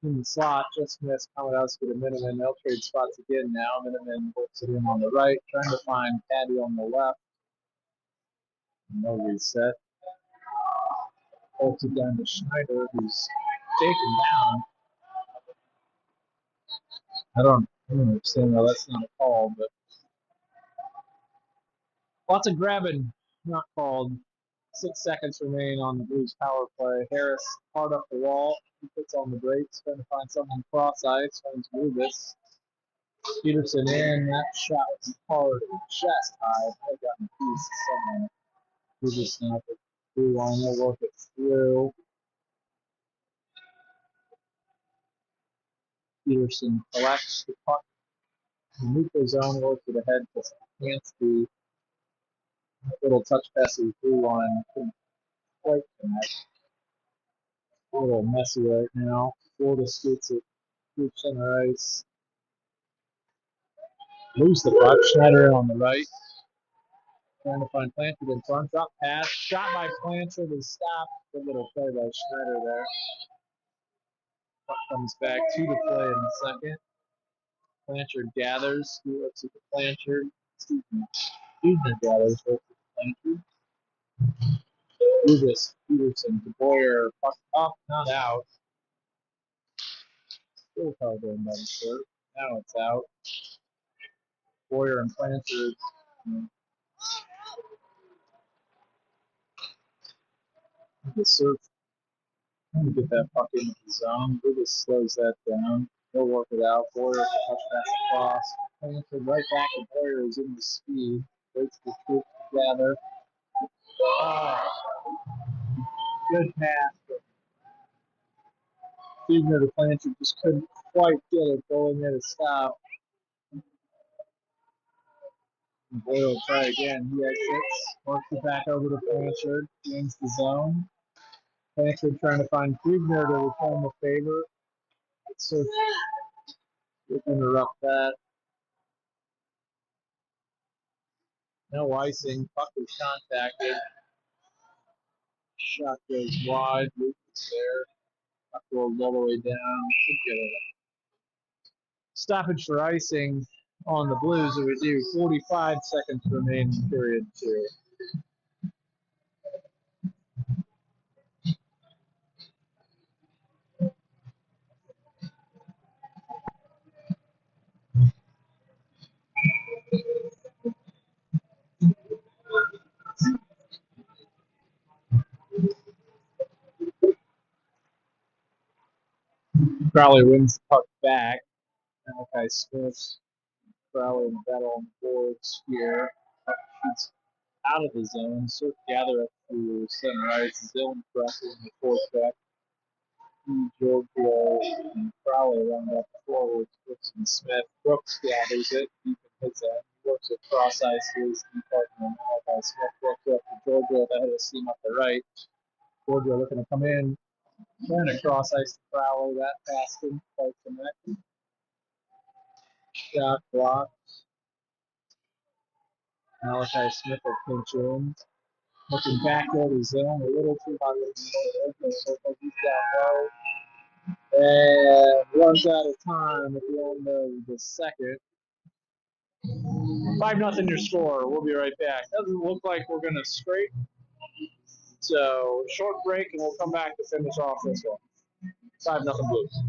S3: In the slot, just missed. Komodowski to Miniman. They'll trade spots again now. Miniman works it in on the right. Trying to find Patty on the left. No reset. Holds it down to Schneider, who's taken down. I don't understand why that's not a call, but lots of grabbing, not called. 6 seconds remain on the Blues power play. Harris hard up the wall. He puts on the brakes, trying to find someone cross ice. Finds Rubis. Peterson in. That shot was hard and chest high. I got a piece of someone. Rubis now at the blue line. They'll work it through. Peterson collects the puck. The neutral zone works it ahead to Stefanski. Little touch pass to the blue line. Couldn't quite connect. A little messy right now. Florida skates it through center ice. Lose the puck. Schneider on the right. Trying to find Blanchard in front. Drop pass. Shot by Blanchard and stopped. Good little play by Schneider there. Puck comes back. 2 to play in the second. Blanchard gathers. He looks at the Blanchard. Hubner gathers. Looks at the Blanchard. Lucas, Peterson, De Boyer. Puck up, not out. Still held in by the shirt. Now it's out. Boyer and Blanchard. The search. Trying to get that puck into the zone. Lucas slows that down. He'll work it out. Boyer touch pass across. Blanchard right back to Boyer is in the speed. Waits for the troops to gather. Oh, good pass. Hubner to Blanchard just couldn't quite get it going at a stop. And Boyle will try again. He exits. Works it back over to Blanchard. Gains the zone. Blanchard trying to find Hubner to return the favor. So we'll interrupt that. No icing. Puck is contacted. Shot goes wide. Luke is there. Puck rolls all the way down. Should get a stoppage for icing on the Blues. It would do 45 seconds remaining in period 2. Crowley wins the puck back. Malachi Smith, Crowley and Battle on the boards here. Puck shoots out of the zone. Surf gather up to center ice. Dylan Preston in the fourth back. Giorgio and Crowley round up forwards. Brooks and Smith. Brooks gathers it deep in his end. He works across ice to his key partner. Malachi Smith works up to Giorgio at the head of the seam up the right. Giorgio looking to come in. Trying to cross ice to Crowley. That pass didn't quite connect. Shot blocked. Malachi Smith will pinch in. Looking back at his zone, a little too high with the so he's down low. And runs out of time at the end of the second. 5-0 your score. We'll be right back. Doesn't look like we're going to scrape. So, short break, and we'll come back to finish off this one. 5-0 Blues.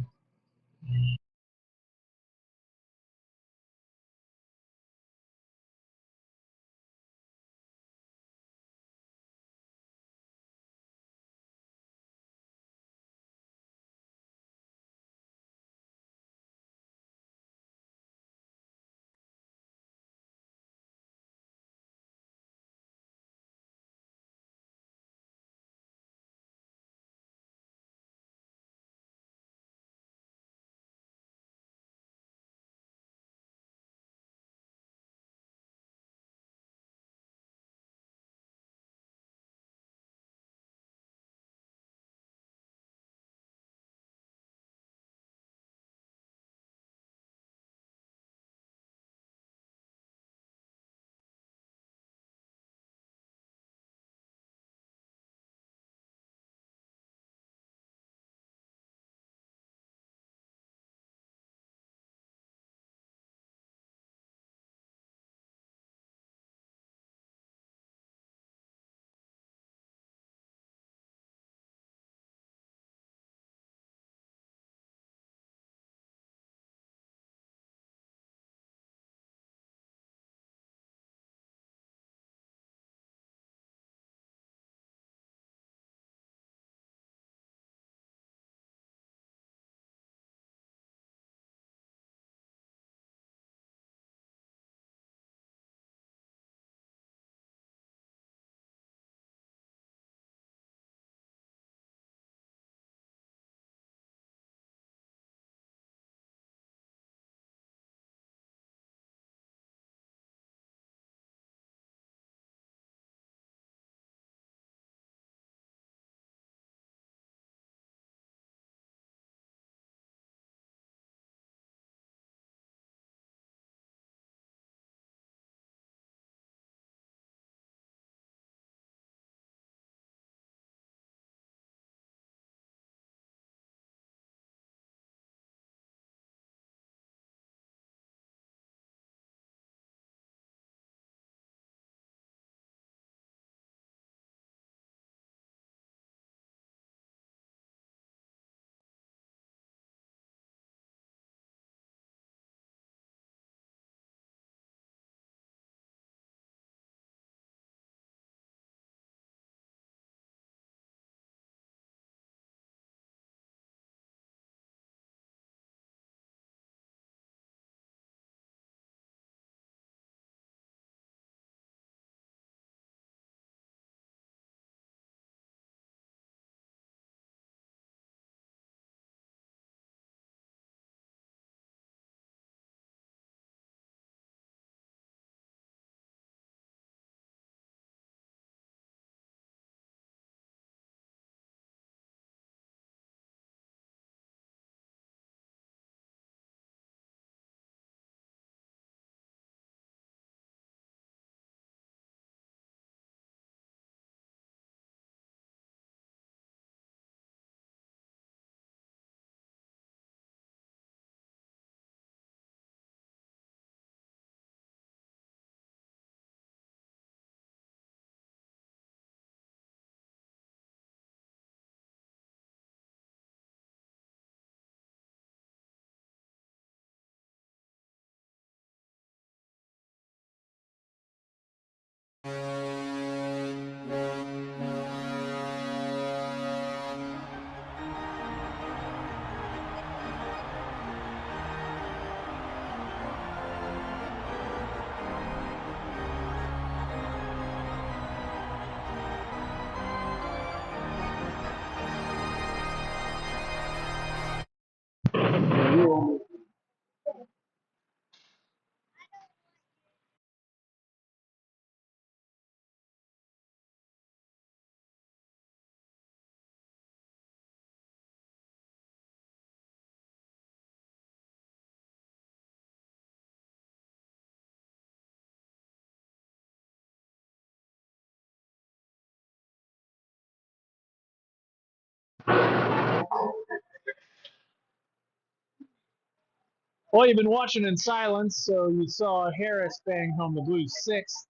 S3: Well, you've been watching in silence, so you saw Harris bang home the Blues sixth.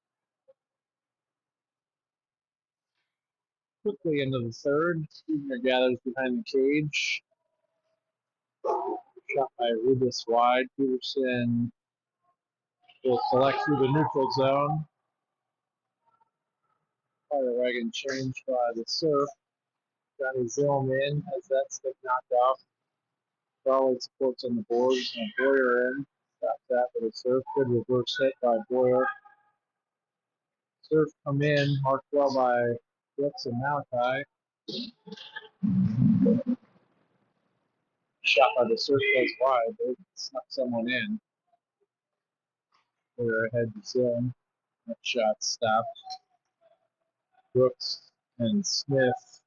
S3: Quickly into the third. Stigner gathers behind the cage. Shot by Rubis wide. Peterson will collect through the neutral zone. Fire wagon changed by the Surf. Johnny Zilm in as that stick knocked off. Solid supports on the boards. And Boyer in. Got that for the Surf. Good reverse hit by Boyer. Surf come in. Marked well by Brooks and Malachi. Shot by the Surf goes wide. They snuck someone in. Boyer ahead to Zilm. That shot stopped. Brooks and Smith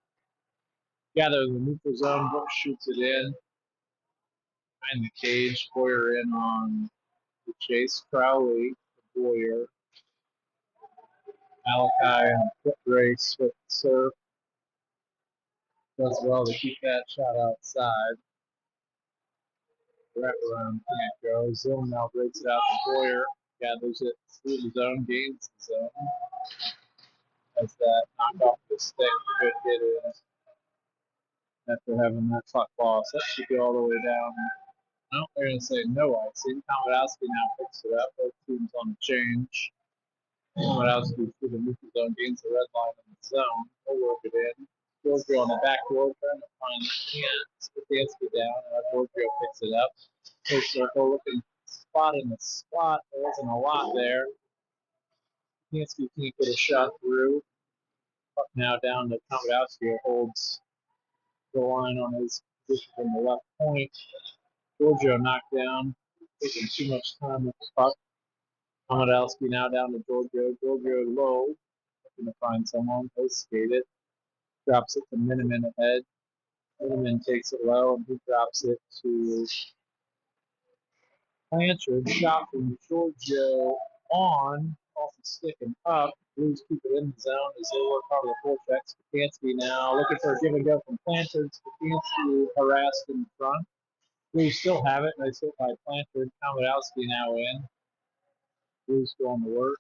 S3: gather in the neutral zone. Brooks shoots it in. Behind the cage. Boyer in on the chase. Crowley to Boyer. Malachi on a foot race with the Surf. Does well to keep that shot outside. Wraparound can't go. Zilm now breaks it out to Boyer. Gathers it through the zone. Gains the zone. As that knock off the stick. Good hit in after having that puck loss. That should go all the way down. No, they're going to say no icing. Komodowski now picks it up. Both teams on the change. Komodowski through the neutral zone gains the red line in the zone. He'll work it in. Giorgio on the back door trying to find Stefanski down. Giorgio picks it up. Full circle looking spot in the spot. There wasn't a lot there. Stefanski can't get a shot through. Puck now down to Komodowski, who holds the line on his position from the left point. Giorgio knocked down, taking too much time with the puck. Komodowski now down to Giorgio. Giorgio low, looking to find someone. They skate it. Drops it to Miniman ahead. Miniman takes it low and he drops it to Blanchard. Shot from Giorgio on, off the stick and up. Blues keep it in the zone as they work hard with the forecheck. Stefanski now looking for a give and go from Blanchard. Stefanski harassed in front. Blues still have it. Nice hit by Blanchard. Komodowski now in. Blues going to work.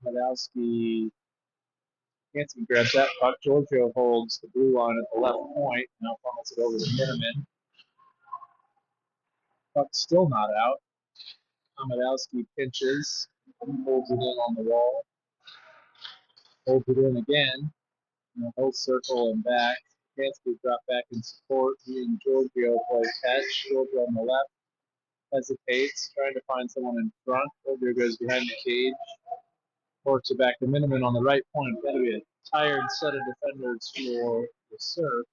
S3: Komodowski Stefanski grabs that puck. Giorgio holds the blue line at the left point. Now funnels it over to Miniman. Puck still not out. Komodowski pinches. Holds it in on the wall. Holds it in again. And whole circle and back. Stefanski drop back in support. He and Giorgio play catch. Giorgio on the left hesitates, trying to find someone in front. Giorgio goes behind the cage. Works it back to Miniman on the right point. That'll be a tired set of defenders for the Surf.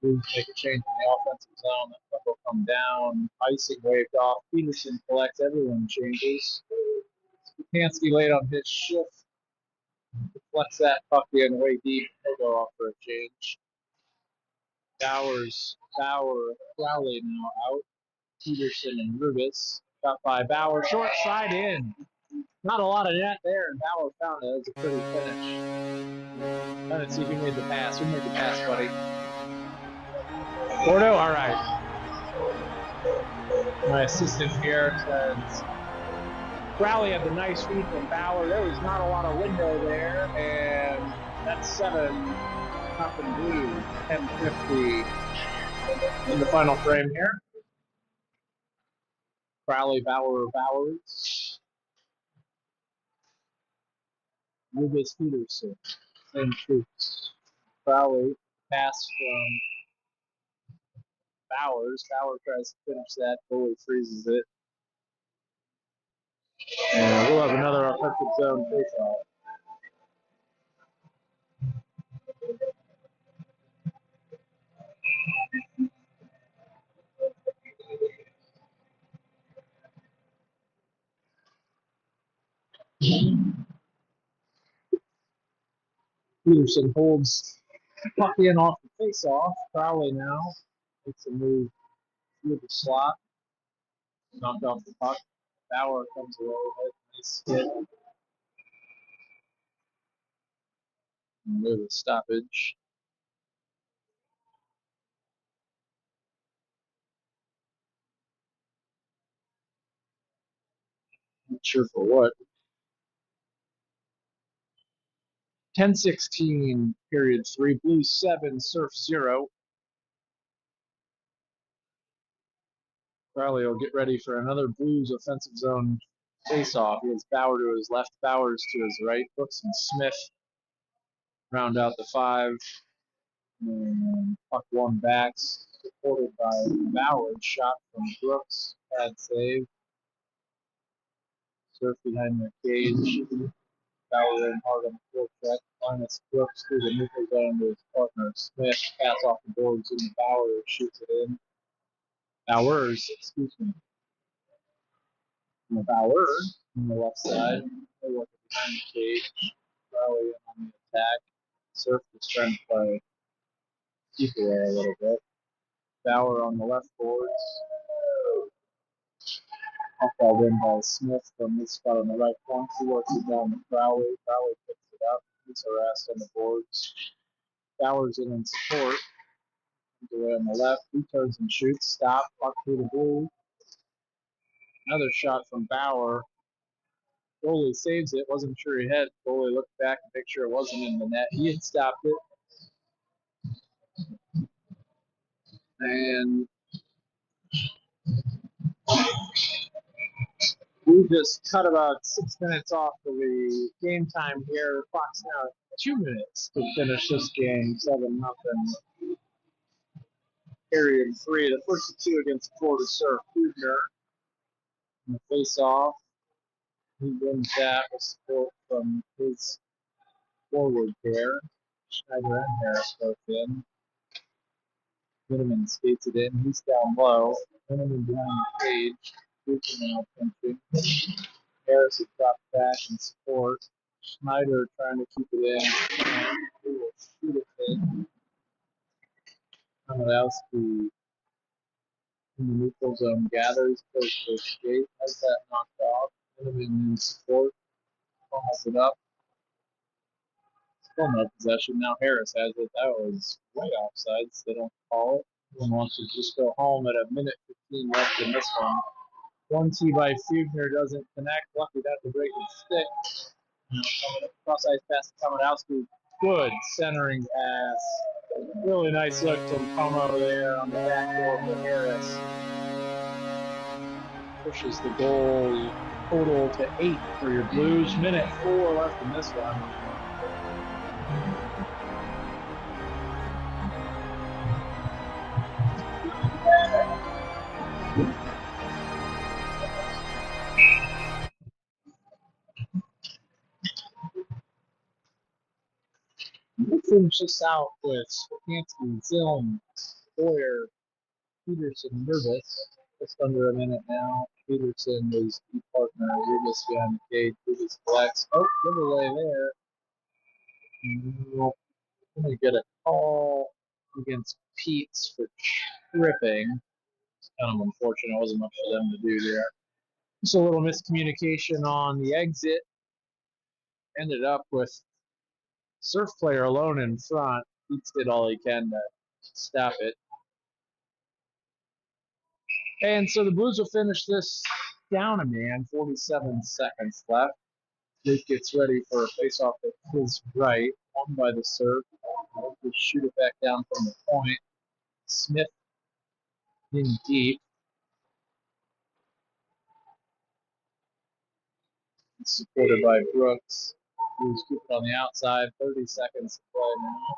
S3: Blues make a change in the offensive zone. That puck will come down. Icing waved off. Peterson collects. Everyone changes. Stefanski late on his shift. Deflects that puck in way deep. He'll go off for a change. Bauer, Crowley now out. Peterson and Rubis. Shot by Bauer. Short side in. Not a lot of net there, and Bauer found it. It was a pretty finish. Trying to see who made the pass. Who made the pass, buddy? Gordo? All right. My assistant here says Crowley had the nice feed from Bauer. There was not a lot of window there, and that's 7 nothing Blues. 10:50 in the final frame here. Crowley, Bowers. Rubis, Peterson. Same troops. Crowley, pass from Bowers. Bauer tries to finish that. Goalie freezes it. And we'll have another offensive zone faceoff. Peterson holds puck in off the faceoff. Crowley now makes a move through the slot. Knocked off the puck. Bauer comes away with it. Nice hit. And with a stoppage. sure for what. 10-16, period 3. Blues 7, Surf 0. Crowley will get ready for another Blues offensive zone face-off. He has Bauer to his left, Bowers to his right. Brooks and Smith round out the 5. And puck one back, supported by Bauer. Shot from Brooks. Bad save. Surf behind the cage. Bauer in hard on the forecheck. Linus Brooks through the neutral zone to his partner Smith. Pass off the boards into Bauer, who shoots it in. Bowers, excuse me. Bauer on the left side. They work behind the cage. Crowley on the attack. Surf is trying to play keep away a little bit. Bauer on the left boards. Called in by Smith from his spot on the right point. He works it down to Crowley. Crowley picks it up. He's harassed on the boards. Bowers in support. Away on the left. He turns and shoots. Stop. Puck through the blue. Another shot from Bauer. Goalie saves it. Wasn't sure he had. Goalie looked back and make sure it wasn't in the net. He had stopped it. And we just cut about 6 minutes off of the game time here. Clock's now at 2 minutes to finish this game. 7-0. Period 3. The first 2 against Florida Surf. Hubner in the face-off. He wins that with support from his forward pair. Schneider and Harris both in. Miniman skates it in. He's down low. Miniman behind the cage. Hubner now pinching. Harris has dropped back in support. Schneider trying to keep it in. And he will shoot it in. Komodowski in the neutral zone gathers, goes to escape, has that knocked off. Miniman in support. Calls it up. Still no possession. Now Harris has it. That was way offside, so they don't call it. Everyone wants to just go home at 1:15 left in this one. 1-2 by Fugner doesn't connect. Lucky that to break his stick. Cross ice pass to Komodowski. Good centering pass. Really nice look from Como there on the back door for Harris. Pushes the goal total to 8 for your Blues. 1:04 left in this one. We'll finish this out with Stefanski, Zilm, Boyer, Peterson, Rubis. Just under a minute now. Peterson is the partner. Rubis behind the cage. Rubis collects. Oh, giveaway there. We're going to get a call against Pete's for tripping. It's kind of unfortunate. It wasn't much for them to do there. Just a little miscommunication on the exit. Ended up with Surf player alone in front. Pete's did all he can to stop it. And so the Blues will finish this down a man. 47 seconds left. Luke gets ready for a face-off at his right. Won by the Surf. He'll shoot it back down from the point. Smith in deep. Supported by Brooks. Blues keep it on the outside. 30 seconds to play now.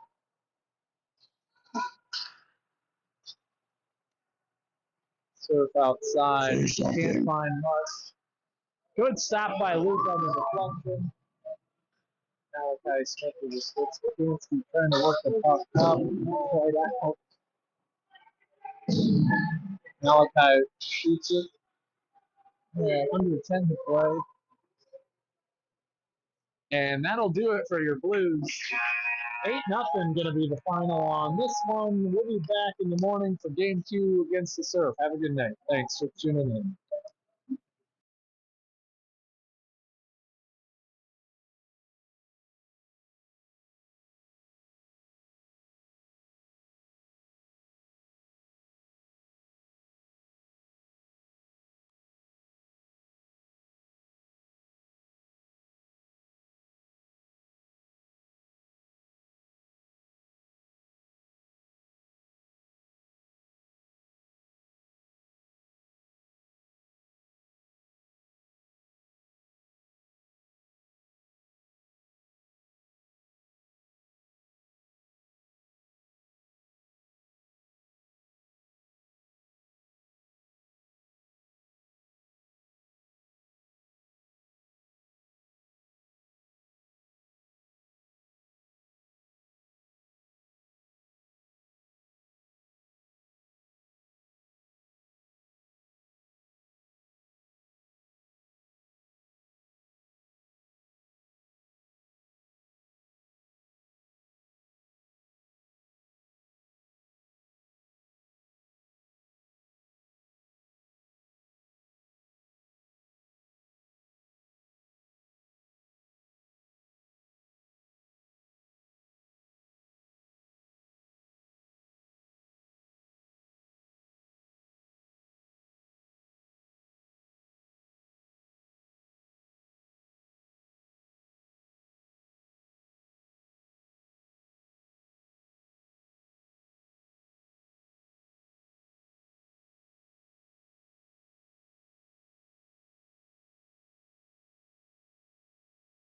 S3: Surf outside. Can't find much. Good stop by Luke on the deflection. Malachi Smith with a switch. Stefanski trying to work the puck up. Right out. Malachi shoots it. Yeah, under 10 to play. And that'll do it for your Blues. 8-0 going to be the final on this one. We'll be back in the morning for game 2 against the Surf. Have a good night. Thanks for tuning in.